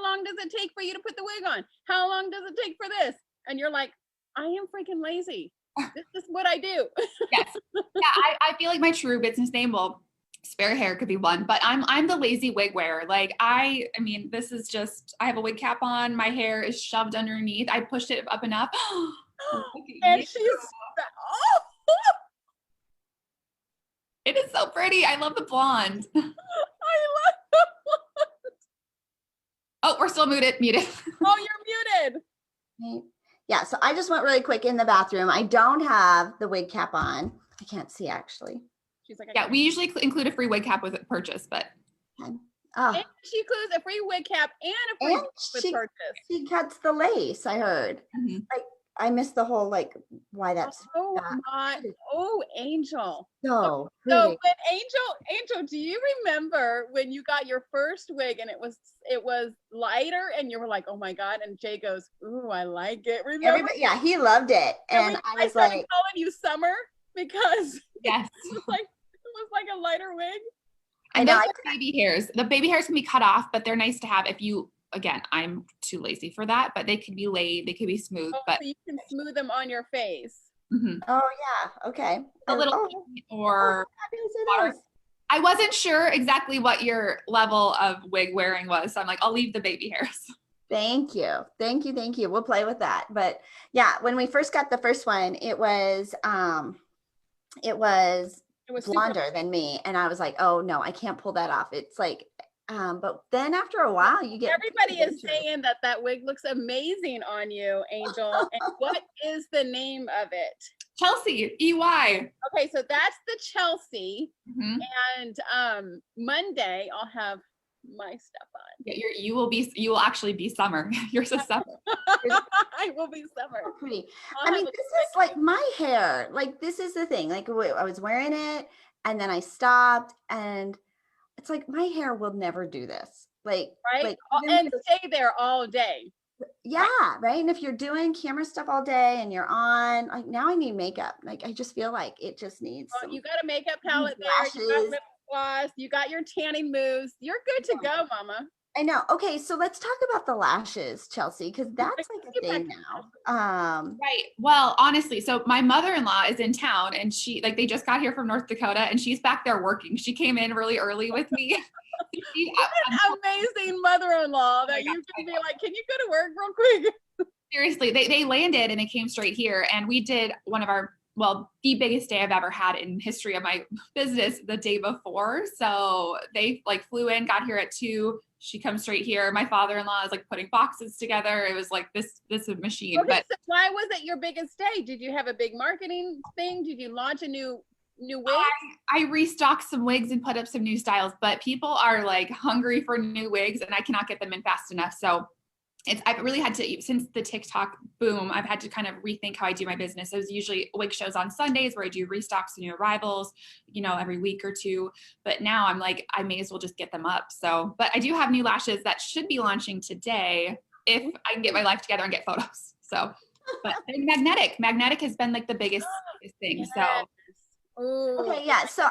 B: long does it take for you to put the wig on? How long does it take for this? And you're like, I am freaking lazy. This is what I do.
C: Yes. Yeah, I feel like my true business name, well, spare hair could be one, but I'm the lazy wig wearer. Like I mean, this is just, I have a wig cap on, my hair is shoved underneath. I pushed it up enough.
B: And she's,
C: it is so pretty. I love the blonde.
B: I love the blonde.
C: Oh, we're still muted.
B: Oh, you're muted.
A: Yeah, so I just went really quick in the bathroom. I don't have the wig cap on. I can't see actually.
B: She's like,
C: yeah, we usually include a free wig cap with purchase, but.
B: And she includes a free wig cap and a free wig with purchase.
A: She cuts the lace, I heard.
C: Mm-hmm.
A: I missed the whole why that's.
B: Angel.
A: So
B: when Angel, do you remember when you got your first wig and it was lighter and you were like, oh my God, and Jay goes, ooh, I like it. Remember?
A: Yeah, he loved it, and I was like,
B: calling you Summer because
C: yes,
B: it was like a lighter wig.
C: I know. Baby hairs. The baby hairs can be cut off, but they're nice to have if you. Again, I'm too lazy for that, but they can be laid, they can be smooth. But
B: so you can smooth them on your face.
C: Mm-hmm.
A: Oh yeah, okay.
C: A little or I wasn't sure exactly what your level of wig wearing was, so I'm like, I'll leave the baby hairs.
A: Thank you. We'll play with that. But yeah, when we first got the first one, it was blonder than me, and I was like, oh no, I can't pull that off. It's like. But then after a while, you get
B: everybody is saying that wig looks amazing on you, Angel. And what is the name of it?
C: Chelsey, EY.
B: Okay, so that's the Chelsey.
C: Mm-hmm.
B: And Monday I'll have my stuff on.
C: Yeah, you will actually be Summer. You're so Summer.
B: I will be Summer.
A: So pretty. I mean, this is like my hair. Like this is the thing. Like I was wearing it, and then I stopped, and it's like my hair will never do this. Like,
B: and stay there all day.
A: Yeah, right. And if you're doing camera stuff all day and you're on, like now I need makeup. Like I just feel like it just needs.
B: You got a makeup palette there. You got lip gloss. You got your tanning mousse. You're good to go, Mama.
A: I know. Okay, so let's talk about the lashes, Chelsey, because that's like a thing now.
C: Right. Well, honestly, so my mother-in-law is in town, and they just got here from North Dakota, and she's back there working. She came in really early with me.
B: What an amazing mother-in-law that you can be like, can you go to work real quick?
C: Seriously, they landed and they came straight here, and we did one of the biggest day I've ever had in history of my business the day before. So they flew in, got here at 2:00. She comes straight here. My father-in-law is putting boxes together. It was this machine.
B: Okay, but so why was it your biggest day? Did you have a big marketing thing? Did you launch a new wig?
C: I restocked some wigs and put up some new styles, but people are hungry for new wigs, and I cannot get them in fast enough. So I've really had to, since the TikTok boom, I've had to kind of rethink how I do my business. There's usually wig shows on Sundays where I do restocks and new arrivals, every week or two. But now I'm like, I may as well just get them up. So, but I do have new lashes that should be launching today if I can get my life together and get photos. So, but they're magnetic. Magnetic has been the biggest thing.
B: Yes.
C: So
B: Ooh.
A: Okay, yeah. So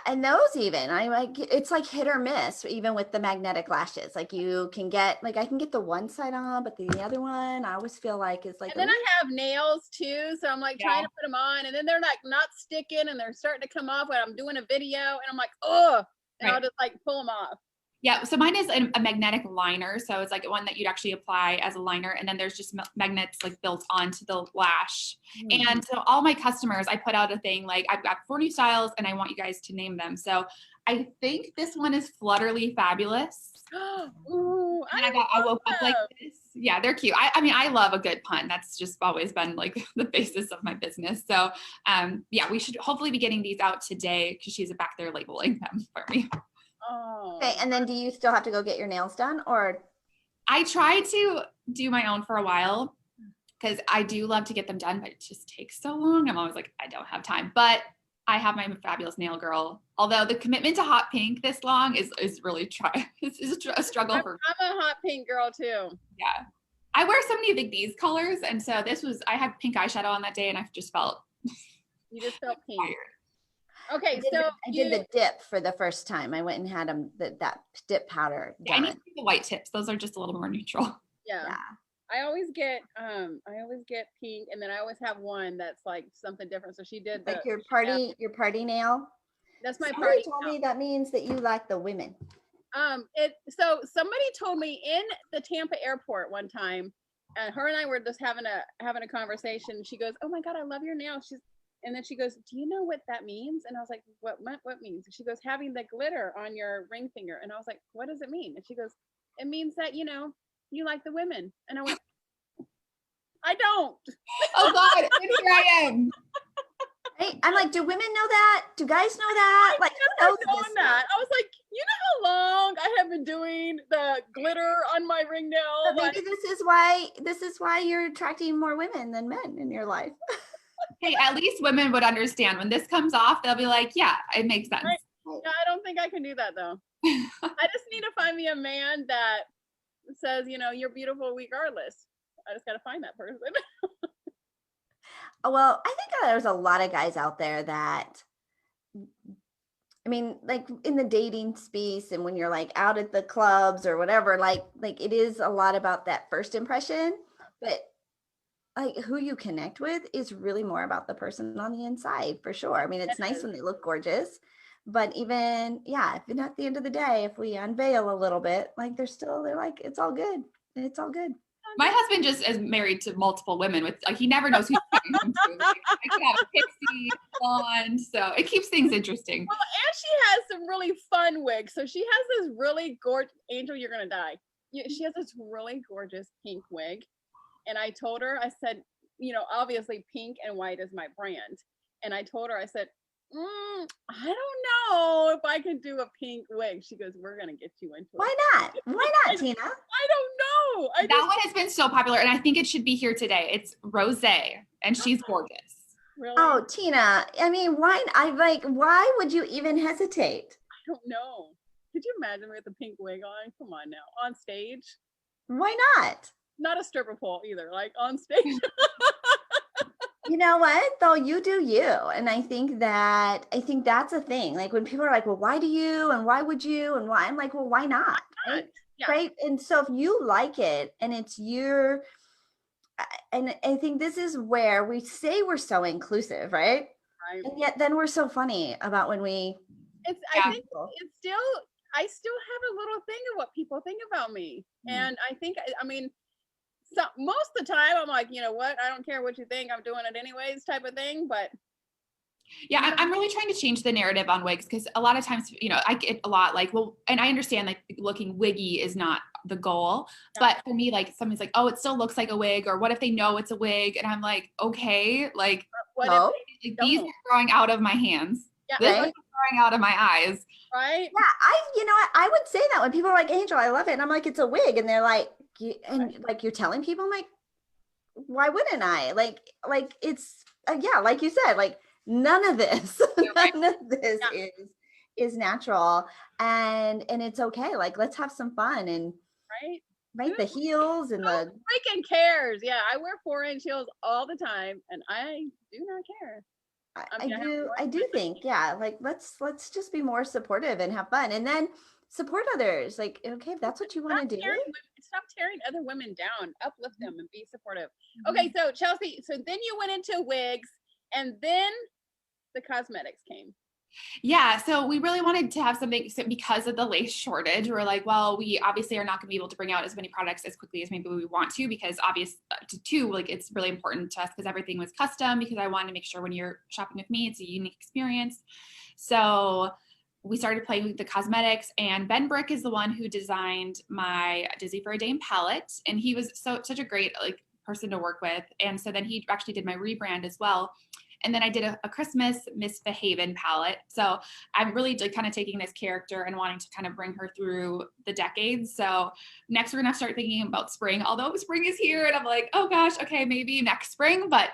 A: and those even I like it's like hit or miss even with the magnetic lashes. Like you can get like I can get the one side on, but the other one I always feel like is like.
B: And then I have nails too, so I'm like trying to put them on, and then they're like not sticking, and they're starting to come off when I'm doing a video, and I'm like, oh, and I'll just like pull them off.
C: Yeah, so mine is a magnetic liner. So it's like one that you'd actually apply as a liner. And then there's just magnets like built onto the lash. Mm-hmm. And so all my customers, I put out a thing like, I've got 4 new styles and I want you guys to name them. So I think this one is Flutterly Fabulous.
B: Ooh,
C: I woke up like this. Yeah, they're cute. I mean, I love a good pun. That's just always been like the basis of my business. So yeah, we should hopefully be getting these out today because she's back there labeling them for me.
B: Oh.
A: Okay, and then do you still have to go get your nails done or?
C: I tried to do my own for a while because I do love to get them done, but it just takes so long. I'm always like, I don't have time, but I have my fabulous nail girl. Although the commitment to hot pink this long is really it's a struggle for me.
B: I'm a hot pink girl too.
C: Yeah. I wear so many of these colors. And so I had pink eyeshadow on that day and I just felt.
B: You just felt pink. Tired. Okay,
A: I did the dip for the first time. I went and had that dip powder done.
C: I need the white tips. Those are just a little more neutral.
B: Yeah. I always get pink, and then I always have one that's like something different. So she did
A: like your party nail.
B: That's my
A: Somebody
B: party.
A: Told me that means that you like the women.
B: So somebody told me in the Tampa airport one time, and her and I were just having a conversation. She goes, "Oh my God, I love your nails." And then she goes, "Do you know what that means?" And I was like, what means? She goes, "Having the glitter on your ring finger." And I was like, "What does it mean?" And she goes, "It means that, you like the women." And I went, "I don't."
C: Oh God, and here I am.
A: Right? I'm like, do women know that? Do guys know that? Like, who knows this
B: that? I was like, you know how long I have been doing the glitter on my ring nail?
A: Maybe this is why you're attracting more women than men in your life.
C: Hey, at least women would understand. When this comes off, they'll be like, yeah, it makes sense.
B: Yeah, I don't think I can do that though. I just need to find me a man that says, you're beautiful regardless. I just got to find that person.
A: Well, I think there's a lot of guys out there that, I mean, like in the dating space and when you're like out at the clubs or whatever, like it is a lot about that first impression, but like who you connect with is really more about the person on the inside for sure. I mean, it's nice when they look gorgeous, but even, if at the end of the day, if we unveil a little bit, like they're like, it's all good. It's all good.
C: My husband just is married to multiple women with like, he never knows who he's marrying to. Like, I could have a pixie, blonde, so it keeps things interesting.
B: Well, and she has some really fun wigs. So she has this really gorgeous, Angel, you're going to die. She has this really gorgeous pink wig. And I told her, I said, obviously pink and white is my brand. And I told her, I said, I don't know if I can do a pink wig. She goes, "We're going to get you into it."
A: Why not? Why not, Tina?
B: I don't know.
C: That one has been so popular. And I think it should be here today. It's Rosé and she's gorgeous.
B: Really?
A: Oh, Tina. I mean, why would you even hesitate?
B: I don't know. Could you imagine with a pink wig on? Come on now. On stage?
A: Why not?
B: Not a stripper pole either, like on stage.
A: You know what, though, you do you. And I think that's a thing. Like when people are like, well, why do you? And why would you? And why? I'm like, well, why not? Right? Yeah. Right. And so if you like it and it's and I think this is where we say we're so inclusive, right? Right. And yet then we're so funny about when we.
B: I think I still have a little thing of what people think about me. And I think, so most of the time I'm like, you know what? I don't care what you think. I'm doing it anyways type of thing. But
C: yeah, I'm really trying to change the narrative on wigs because a lot of times, I get a lot like, well, and I understand like looking wiggy is not the goal. Yeah. But for me, like someone's like, oh, it still looks like a wig, or what if they know it's a wig? And I'm like, okay, like, these are growing out of my hands. Yeah, this is growing out of my eyes.
B: Right.
A: Yeah, I would say that when people are like, Angel, I love it. And I'm like, it's a wig. And they're like, like you're telling people, I'm like, why wouldn't I? Like it's like you said, like none of this is natural, and it's okay. Like let's have some fun and the heels and the
B: freaking cares. Yeah, I wear 4-inch heels all the time, and I do not care.
A: I do think, yeah, like let's just be more supportive and have fun, and then support others. Like, okay, if that's what you want to do.
B: Stop tearing other women down, uplift them and be supportive. Okay, so Chelsey, so then you went into wigs and then the cosmetics came.
C: Yeah, so we really wanted to have something because of the lace shortage. We're like, well, we obviously are not going to be able to bring out as many products as quickly as maybe we want to, because like it's really important to us because everything was custom, because I wanted to make sure when you're shopping with me, it's a unique experience. So we started playing with the cosmetics, and Ben Brick is the one who designed my Dizzy for a Dame palette. And he was such a great like person to work with. And so then he actually did my rebrand as well. And then I did a Christmas Misbehavin' palette. So I'm really like kind of taking this character and wanting to kind of bring her through the decades. So next we're gonna start thinking about spring, although spring is here and I'm like, oh gosh, okay, maybe next spring. But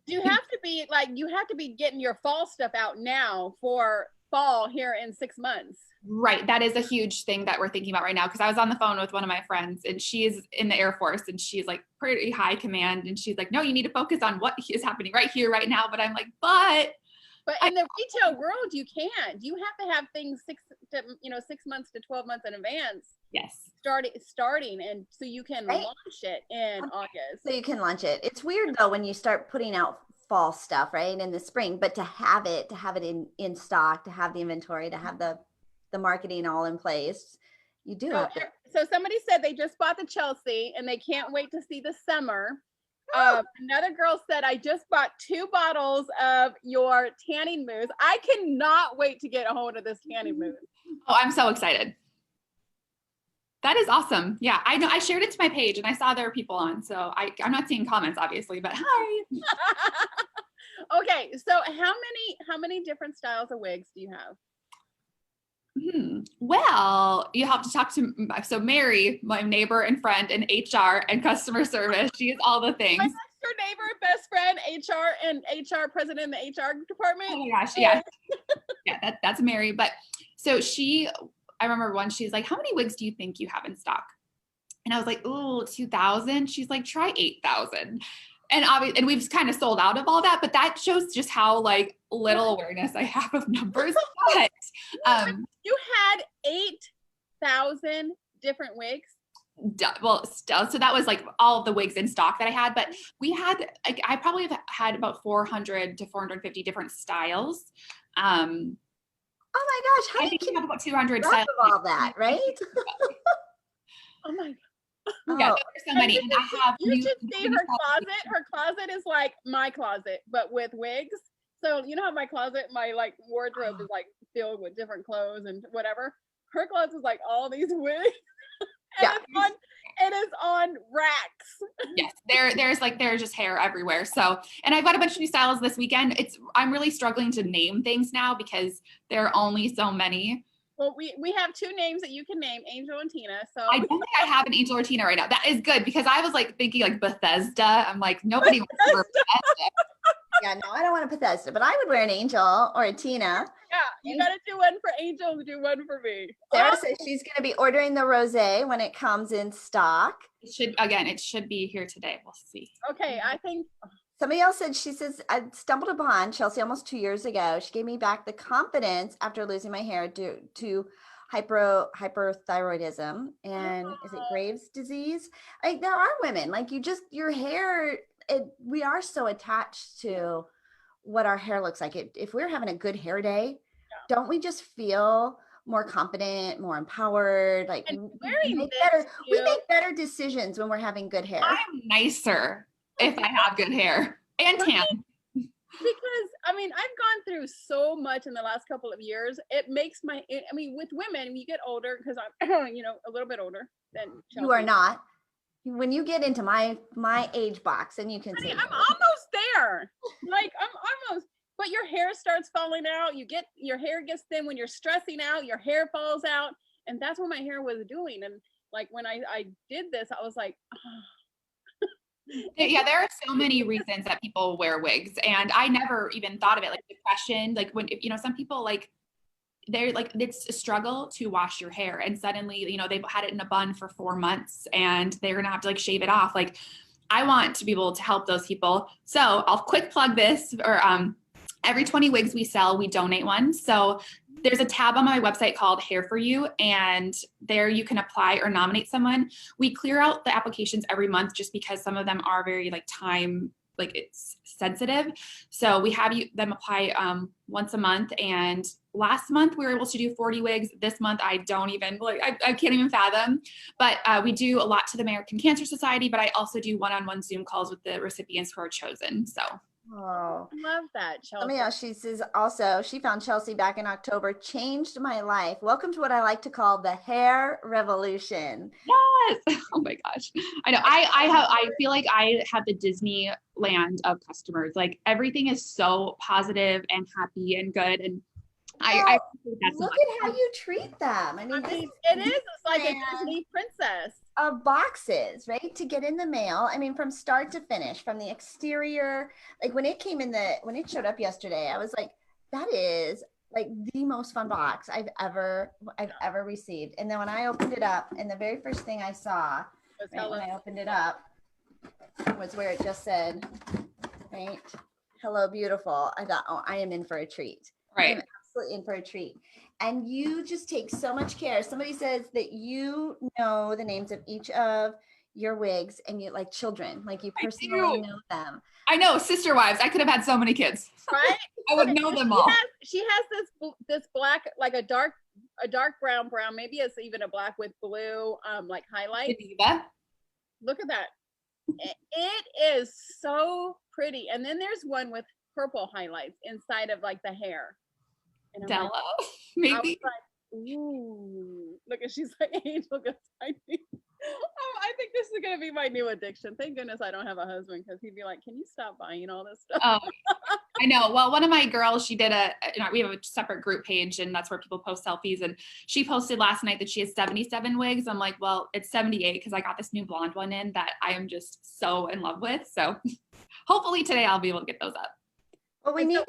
B: you have to be getting your fall stuff out now for fall here in 6 months.
C: Right. That is a huge thing that we're thinking about right now. Cause I was on the phone with one of my friends and she's in the Air Force and she's like pretty high command. And she's like, no, you need to focus on what is happening right here, right now. But I'm like, but
B: in the retail world, you can't. You have to have things 6 months to 12 months in advance.
C: Yes.
B: Starting. And so you can launch it in August.
A: So you can launch it. It's weird though, when you start putting out fall stuff, right, in the spring, but to have it in stock, to have the inventory, to have the marketing all in place, you do have to.
B: So somebody said they just bought the Chelsey and they can't wait to see the summer. Another girl said, I just bought 2 bottles of your tanning mousse. I cannot wait to get a hold of this tanning mousse.
C: Oh, I'm so excited. That is awesome. Yeah, I know. I shared it to my page and I saw there were people on. So I'm not seeing comments, obviously, but hi.
B: Okay, so how many different styles of wigs do you have?
C: Well, you have to talk to Mary, my neighbor and friend in HR and customer service. She is all the things.
B: My next door neighbor, best friend, HR president in the HR department.
C: Oh my gosh, yeah. Yeah, that's Mary. But so I remember once she's like, how many wigs do you think you have in stock? And I was like, oh, 2,000. She's like, try 8,000. And we've kind of sold out of all that, but that shows just how like little awareness I have of numbers. But
B: you had 8,000 different wigs.
C: Well, so that was like all of the wigs in stock that I had, but we had I probably have had about 400 to 450 different styles.
A: Oh my gosh,
C: I think you have about 200 styles
A: of all that, right?
B: Oh my god.
C: Yeah, there's so many. And I have
B: you should see her closet. Her closet is like my closet, but with wigs. So you know how my closet, my like wardrobe is like filled with different clothes and whatever. Her closet is like all these wigs. And it is on racks.
C: Yes, there's just hair everywhere. So, and I've got a bunch of new styles this weekend. I'm really struggling to name things now because there are only so many.
B: Well, we have 2 names that you can name, Angel and Tina. So
C: I don't think I have an Angel or Tina right now. That is good because I was like thinking like Bethesda. I'm like, nobody wants to wear Bethesda.
A: Yeah, no, I don't want a Bethesda, but I would wear an Angel or a Tina.
B: Yeah, you got to do one for Angel and do one for me.
A: Sarah says she's going to be ordering the rosé when it comes in stock.
C: It should be here today. We'll see.
B: Okay, I think.
A: Somebody else said, she says, I stumbled upon Chelsey almost 2 years ago. She gave me back the confidence after losing my hair due to hyperthyroidism and is it Graves' disease? Like there are women like your hair, we are so attached to what our hair looks like. If we're having a good hair day, don't we just feel more confident, more empowered? Like we make better decisions when we're having good hair.
C: I'm nicer if I have good hair and tan.
B: Because I mean, I've gone through so much in the last couple of years. It makes with women, when you get older, because I'm, a little bit older than Chelsey.
A: You are not. When you get into my age box, and you can see.
B: I'm almost there. Like I'm almost. But your hair starts falling out. Your hair gets thin when you're stressing out. Your hair falls out, and that's what my hair was doing. And like when I did this, I was like. Oh.
C: Yeah, there are so many reasons that people wear wigs, and I never even thought of it like depression. Like when some people like they're like it's a struggle to wash your hair, and suddenly they've had it in a bun for 4 months, and they're gonna have to like shave it off. Like I want to be able to help those people. So I'll quick plug this, or Every 20 wigs we sell, we donate one. So there's a tab on my website called Hair for You, and there you can apply or nominate someone. We clear out the applications every month just because some of them are very like time, like it's sensitive. So we have them apply once a month. And last month we were able to do 40 wigs. This month I don't even, like, I can't even fathom. But we do a lot to the American Cancer Society, but I also do one-on-one Zoom calls with the recipients who are chosen. So.
A: Oh,
B: I love that, Chelsey.
A: let me know. She says also, she found Chelsey back in October, changed my life. Welcome to what I like to call the hair revolution.
C: Yes. Oh my gosh. I know. I feel like I have the Disneyland of customers. Like everything is so positive and happy and good. And I that's
A: look at how you treat them. I mean,
B: it is. It's like a Disney princess.
A: Of boxes, right? To get in the mail. I mean, from start to finish, from the exterior, like when it showed up yesterday, I was like, that is like the most fun box I've ever received. And then when I opened it up, and the very first thing I saw when I opened it up was where it just said, right, hello, beautiful. I thought, oh, I am in for a treat.
C: right.
A: I'm absolutely in for a treat. And you just take so much care. Somebody says that you know the names of each of your wigs, and you like children, like you personally know them.
C: I know, sister wives. I could have had so many kids.
B: Right?
C: I would know them all.
B: She has this black, like a dark brown, maybe it's even a black with blue like highlights. Look at that. It is so pretty. And then there's one with purple highlights inside of like the hair. And
C: Della,
B: like,
C: maybe.
B: I was like, ooh, look at, she's like, Angel goes, I think this is gonna be my new addiction. Thank goodness I don't have a husband, because he'd be like, can you stop buying all this stuff?
C: Oh, I know. Well, one of my girls, she did we have a separate group page, and that's where people post selfies. And she posted last night that she has 77 wigs. I'm like, well, it's 78 because I got this new blonde one in that I am just so in love with. So hopefully today I'll be able to get those up.
A: Well, we need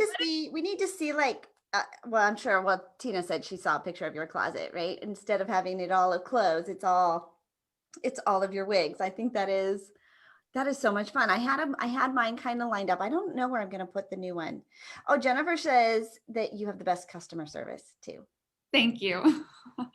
A: to see like, well, I'm sure, well, Tina said she saw a picture of your closet, right? Instead of having it all of clothes, it's all of your wigs. I think that is so much fun. I had mine kind of lined up. I don't know where I'm going to put the new one. Oh, Jennifer says that you have the best customer service too.
C: Thank you.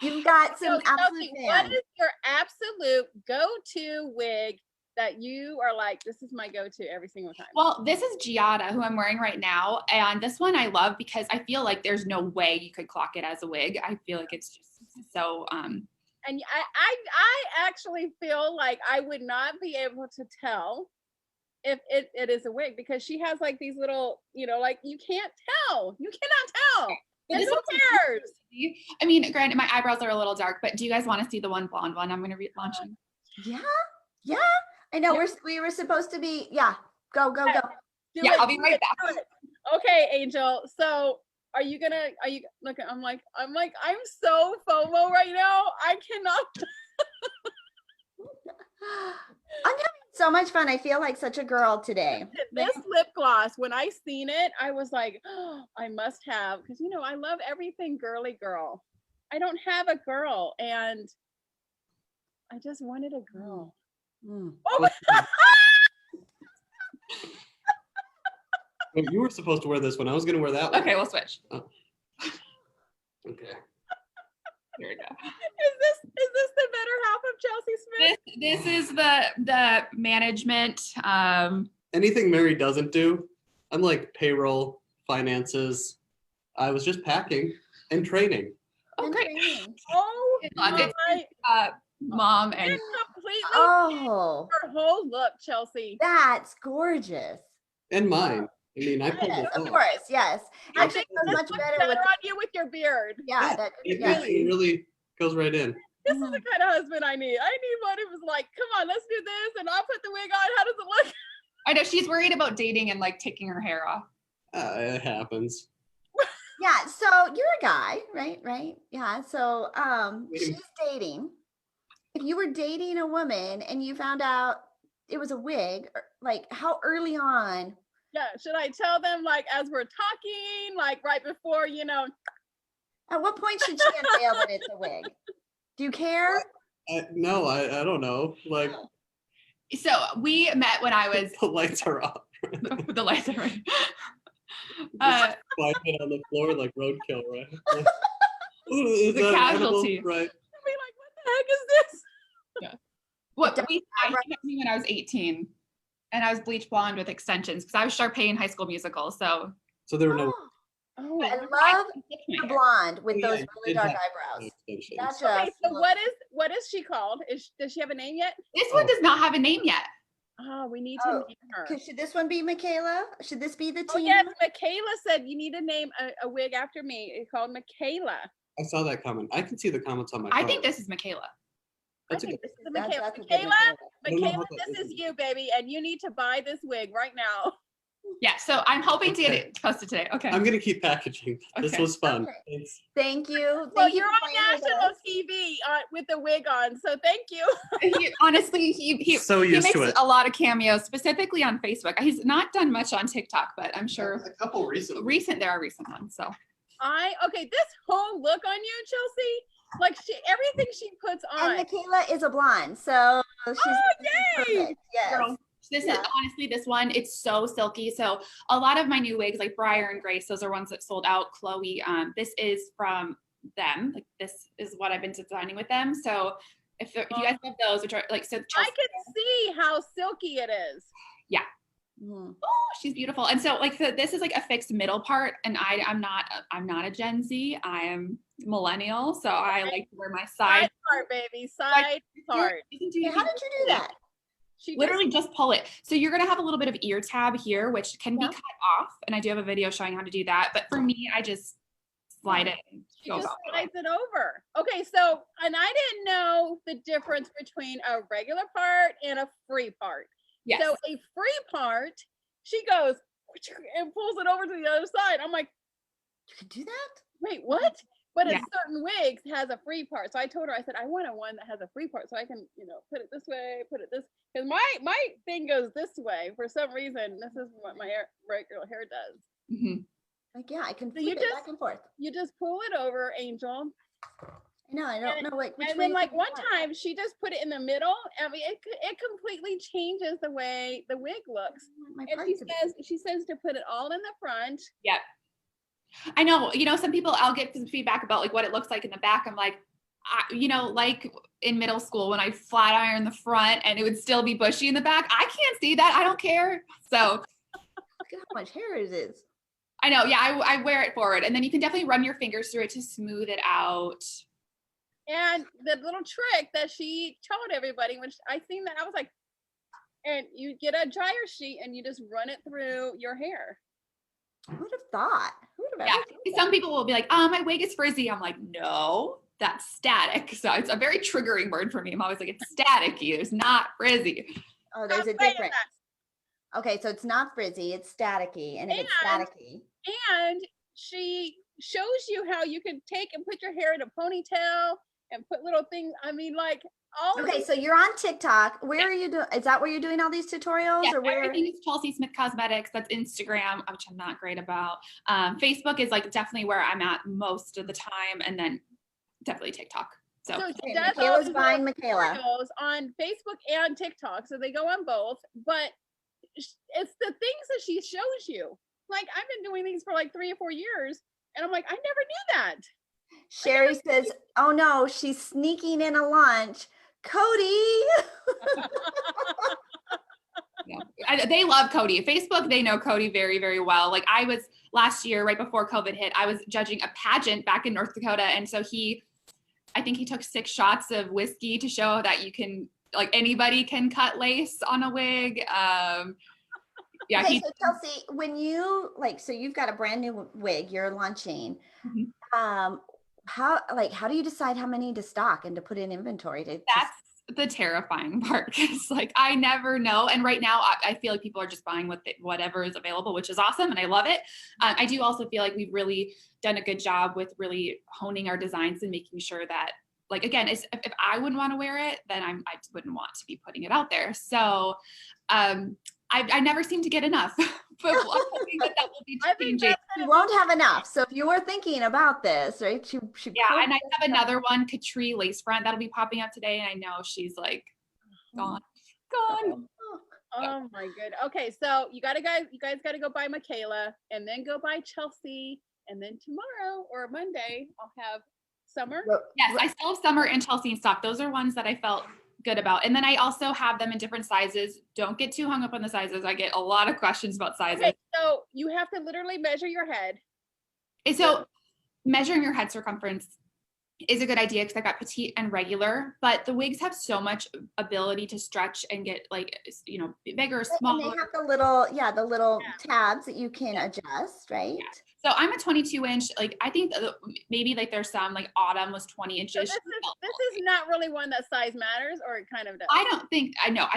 A: You've got some absolute
B: Chelsey, what is your absolute go-to wig that you are like, this is my go-to every single time?
C: Well, this is Giada, who I'm wearing right now. And this one I love because I feel like there's no way you could clock it as a wig. I feel like it's just so,
B: and I actually feel like I would not be able to tell if it is a wig, because she has like these little, like you cannot tell. And who cares?
C: I mean, granted, my eyebrows are a little dark, but do you guys want to see the one blonde one I'm going to be launching?
A: Yeah. I know we were supposed to be. Yeah. Go.
C: Yeah, I'll be right back.
B: Okay, Angel. So are you look, I'm so FOMO right now. I cannot.
A: I'm having so much fun. I feel like such a girl today.
B: This lip gloss, when I seen it, I was like, oh, I must have, because I love everything girly girl. I don't have a girl, and I just wanted a girl. Oh my God.
D: Wait, you were supposed to wear this one. I was going to wear that one.
C: Okay, we'll switch.
D: Oh. Okay.
C: Here we go.
B: Is this the better half of Chelsey Smith?
C: This is the management.
D: Anything Mary doesn't do, I'm like payroll, finances. I was just packing and training.
C: Oh, great.
B: Oh,
C: mom and
B: completely her whole look, Chelsey.
A: That's gorgeous.
D: And mine. I mean, I
A: yes, of course, yes.
B: I think this much better on you with your beard.
A: Yeah,
D: it really goes right in.
B: This is the kind of husband I need. I need one who was like, come on, let's do this, and I'll put the wig on. How does it look?
C: I know she's worried about dating and like taking her hair off.
D: It happens.
A: Yeah, so you're a guy, right? Yeah, so she's dating. If you were dating a woman and you found out it was a wig, like how early on?
B: Yeah, should I tell them like as we're talking, like right before,
A: At what point should she unveil that it's a wig? Do you care?
D: No, I don't know. Like,
C: so we met when I was.
D: The lights are off.
C: The lights are right.
D: Find it on the floor like roadkill, right? Is
C: The
D: that
C: casualty.
D: animal? Right.
B: I'll be like, what the heck is this?
C: Yeah. What I had me when I was 18, and I was bleach blonde with extensions because I was Sharpay in High School Musical. So
D: there were no.
B: Oh,
A: I love the blonde with
D: Oh, yeah,
A: those
D: you
A: really
D: did
A: dark
D: have
A: eyebrows.
D: extensions.
A: That just
B: okay, so
A: looks-
B: what is she called? Does she have a name yet?
C: this one does not have a name yet.
B: Oh, we need to name her.
A: Should this one be Michaela? Should this be the
B: Oh
A: team?
B: yes, Michaela said you need to name a wig after me. It's called Michaela.
D: I saw that comment. I can see the comments on my
C: I
D: phone.
C: think this is Michaela.
D: That's
B: I think
D: a good.
B: this is the
A: That's
B: Michaela.
A: a good
B: Michaela,
D: I don't know
B: Michaela,
D: how that
B: this is
D: is.
B: you, baby, and you need to buy this wig right now.
C: Yeah, so I'm hoping to get it posted today. Okay.
D: I'm gonna keep packaging. This
C: Okay.
D: was fun.
A: Okay.
D: Thanks.
A: Thank you.
B: Well,
A: Thank you
B: you're
A: for
B: on
A: playing with
B: national
A: us.
B: TV with the wig on, so thank you.
C: Honestly, he
D: So
C: he
D: used
C: makes
D: to it.
C: a lot of cameos, specifically on Facebook. He's not done much on TikTok, but I'm sure
D: A couple recent.
C: there are recent ones. So
B: Okay, this whole look on you, Chelsey, like everything she puts
A: And
B: on.
A: Michaela is a blonde, so she's
B: yay!
A: perfect. Yes.
C: girl, this is honestly this one. It's so silky. So a lot of my new wigs, like Briar and Grace, those are ones that sold out. Chloe, this is from them. Like this is what I've been designing with them. So if you guys have those, which are like so,
B: I
C: Chelsey,
B: can see how silky it is.
C: yeah.
A: Mhm.
C: Oh, she's beautiful. And so like this is like a fixed middle part, and I'm not a Gen Z. I am millennial, so I like to wear my
B: Side
C: side
B: part, baby. Side part.
A: Yeah, how did you do that?
B: She
C: Literally just pull it. So you're gonna have a little bit of ear tab here, which can be
A: Yeah.
C: cut off, and I do have a video showing how to do that. But for me, I just slide it. And
B: She
C: go
B: just
C: about it.
B: slides it over. Okay, so, and I didn't know the difference between a regular part and a free part.
C: Yes.
B: So a free part, she goes and pulls it over to the other side. I'm like,
A: You could do that?
B: wait, what? But
C: Yeah.
B: a certain wigs has a free part. So I told her, I said, I want one that has a free part so I can, put it this way, put it this. Because my thing goes this way for some reason. This is what my regular hair does.
C: Mhm.
A: Like, yeah, I can
B: So
A: flip
B: you
A: it
B: just-
A: back and forth.
B: You just pull it over, Angel.
A: No, I don't know which
B: And
A: way
B: then, like,
A: to do
B: one
A: that.
B: time she just put it in the middle. I mean, it completely changes the way the wig looks.
A: My
B: And
A: parts of it.
B: she says to put it all in the front.
C: Yep. I know, some people, I'll get some feedback about like what it looks like in the back. I'm like, like in middle school when I flat iron the front and it would still be bushy in the back. I can't see that. I don't care. So
A: Look at how much hair it is.
C: I know. Yeah, I wear it forward, and then you can definitely run your fingers through it to smooth it out.
B: And the little trick that she told everybody, which I seen that, I was like, and you get a dryer sheet and you just run it through your hair.
A: Who would have thought? Who would have
C: Yeah.
A: ever thought that?
C: Some people will be like, "Oh, my wig is frizzy." I'm like, "No, that's static." So it's a very triggering word for me. I'm always like, "It's staticky. It's not frizzy."
A: Oh, there's a
B: Stop saying
A: difference. Okay, so it's not frizzy, it's staticky. And if it's
B: And-
A: staticky,
B: And she shows you how you can take and put your hair in a ponytail and put little things. I mean, like all of
A: okay,
B: these-
A: so you're on TikTok. Where are you doing? Is that where you're doing all these tutorials,
C: Yeah,
A: or where?
C: everything is Chelsey Smith Cosmetics. That's Instagram, which I'm not great about. Facebook is like definitely where I'm at most of the time, and then definitely TikTok. So
B: So
A: Okay,
B: she does all
A: Michaela's
B: these
A: buying
B: little
A: Michaela.
B: tutorials on Facebook and TikTok, so they go on both. But it's the things that she shows you. Like I've been doing these for like 3 or 4 years, and I'm like, I never knew that.
A: Sherry says, "Oh no, she's sneaking in a lunch." Cody.
C: they love Cody. Facebook, they know Cody very, very well. Like I was last year, right before COVID hit, I was judging a pageant back in North Dakota, and so I think he took 6 shots of whiskey to show that you can, like anybody can cut lace on a wig. Yeah,
A: Okay, so Chelsey, when you so you've got a brand new wig you're launching.
C: Mhm.
A: How do you decide how many to stock and to put in inventory
C: That's the terrifying part, because like I never know. And right now I feel like people are just buying whatever is available, which is awesome, and I love it. I do also feel like we've really done a good job with really honing our designs and making sure that, like, again, if I wouldn't want to wear it, then I wouldn't want to be putting it out there. So I never seem to get enough. But I'm hoping that will be
B: I think
C: changing.
B: that's
A: You won't have enough. So if you were thinking about this, right?
C: Yeah, and I have another one, Catree lace front, that'll be popping up today, and I know she's like gone.
A: Oh,
B: Oh my good. Okay, so you guys got to go buy Michaela, and then go buy Chelsey, and then tomorrow or Monday I'll have Summer.
C: Yes, I still have Summer and Chelsey in stock. Those are ones that I felt good about. And then I also have them in different sizes. Don't get too hung up on the sizes. I get a lot of questions about sizes.
B: Okay, so you have to literally measure your head.
C: And so measuring your head circumference is a good idea because I got petite and regular, but the wigs have so much ability to stretch and get like, you know, bigger, smaller.
A: And they have the little tabs that you can adjust, right?
C: Yeah. So I'm a 22 inch, like, I think maybe like there's some like Autumn was 20 inches.
B: So this is not really one that size matters, or it kind of does.
C: I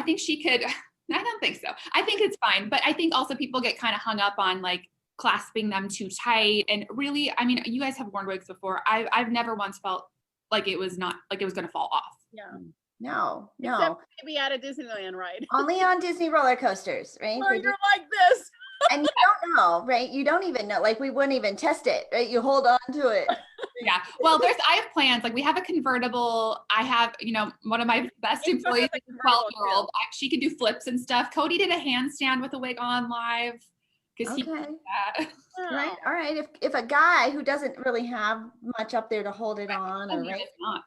C: think she could, I don't think so. I think it's fine. But I think also people get kind of hung up on like clasping them too tight. And really, I mean, you guys have worn wigs before. I've never once felt like it was going to fall off.
B: Yeah.
A: No.
B: Except maybe at a Disneyland ride.
A: Only on Disney roller coasters, right?
B: Or you're like this.
A: And you don't know, right? You don't even know, like we wouldn't even test it, right? You hold on to it.
C: Yeah. Well, I have plans. Like we have a convertible. I have, you know, one of my best employees, a 12-year-old. She can do flips and stuff. Cody did a handstand with a wig on live. Because he did that.
A: Right. All right. If a guy who doesn't really have much up there to hold it on, or right?
C: Not.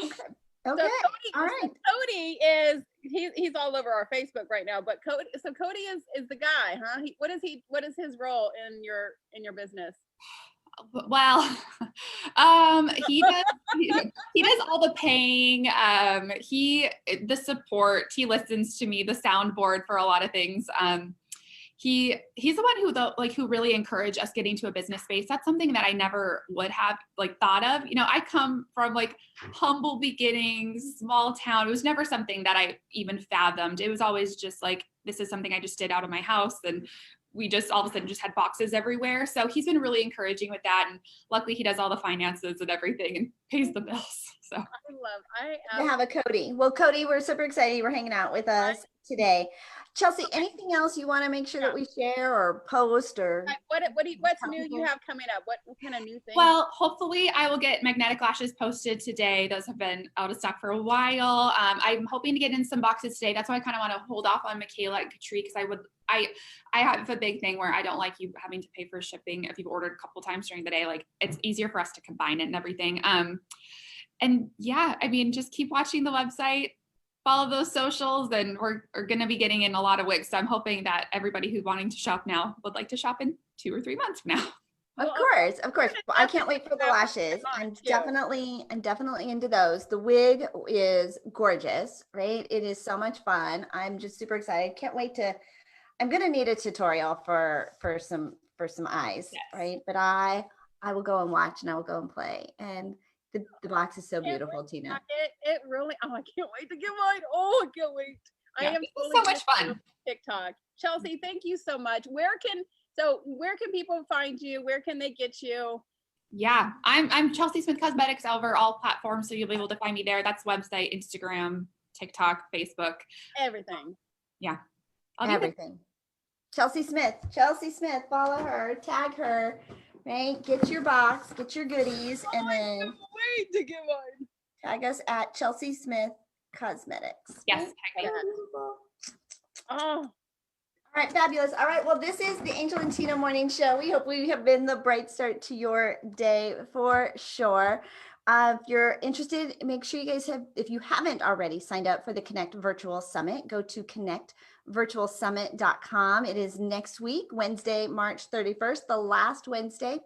A: Okay.
B: So
A: Okay.
B: Cody,
A: All right.
B: Cody is he's all over our Facebook right now. But Cody is the guy, huh? What is his role in your business?
C: Well, he does all the paying. The support. He listens to me. The soundboard for a lot of things. He's the one who really encouraged us getting to a business space. That's something that I never would have like thought of. You know, I come from like humble beginnings, small town. It was never something that I even fathomed. It was always just like, this is something I just did out of my house, and we just all of a sudden just had boxes everywhere. So he's been really encouraging with that. And luckily he does all the finances and everything and pays the bills. So
A: I have a Cody. Well, Cody, we're super excited you're hanging out with us today. Chelsey, anything else you want to make sure that we share or post, or
B: what's new you have coming up? What kind of new things?
C: Well, hopefully I will get magnetic lashes posted today. Those have been out of stock for a while. I'm hoping to get in some boxes today. That's why I kind of want to hold off on Michaela and Katri, because I have a big thing where I don't like you having to pay for shipping if you've ordered a couple times during the day. Like, it's easier for us to combine it and everything. And yeah, I mean, just keep watching the website, follow those socials, and we're going to be getting in a lot of wigs. So I'm hoping that everybody who's wanting to shop now would like to shop in 2 or 3 months from now.
A: Of course. Well, I can't wait for the lashes. I'm definitely into those. The wig is gorgeous, right? It is so much fun. I'm just super excited. Can't wait I'm going to need a tutorial for some eyes, yes. Right? But I will go and watch, and I will go and play. And the box is so beautiful, Tina.
B: It really, I can't wait to get mine. I can't wait.
C: Yeah, I am so much fun.
B: TikTok. Chelsey, thank you so much. Where can people find you? Where can they get you?
C: Yeah, I'm Chelsey Smith Cosmetics over all platforms, so you'll be able to find me there. That's website, Instagram, TikTok, Facebook.
B: Everything.
C: Yeah.
A: Everything. Chelsey Smith, follow her, tag her. Right, get your box, get your goodies, and then
B: wait to get mine.
A: Tag us at Chelsey Smith Cosmetics.
C: Yes,
A: right?
B: All
A: right, fabulous. All right, well, this is the Angel and Tina Morning Show. We hope we have been the bright start to your day for sure. If you're interested, make sure you guys if you haven't already signed up for the Connect Virtual Summit, go to connectvirtualsummit.com. It is next week, Wednesday, March 31st, the last Wednesday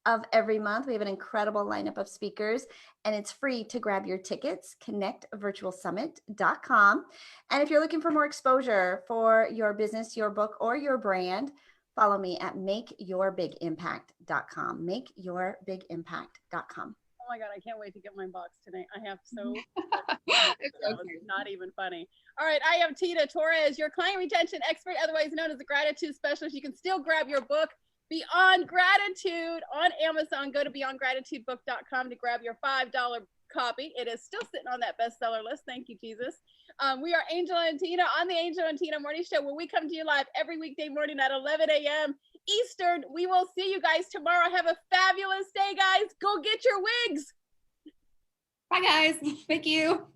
A: of every month. We have an incredible lineup of speakers, and it's free to grab your tickets, connectvirtualsummit.com. And if you're looking for more exposure for your business, your book, or your brand, follow me at makeyourbigimpact.com, makeyourbigimpact.com.
B: Oh my God, I can't wait to get my box tonight. I have so not even funny. All right, I am Tina Torres, your client retention expert, otherwise known as the gratitude specialist. You can still grab your book, Beyond Gratitude, on Amazon. Go to beyondgratitudebook.com to grab your $5 copy. It is still sitting on that bestseller list. Thank you, Jesus. We are Angel and Tina on the Angel and Tina Morning Show, where we come to you live every weekday morning at 11 a.m. Eastern. We will see you guys tomorrow. Have a fabulous day, guys. Go get your wigs.
C: Bye, guys. Thank you.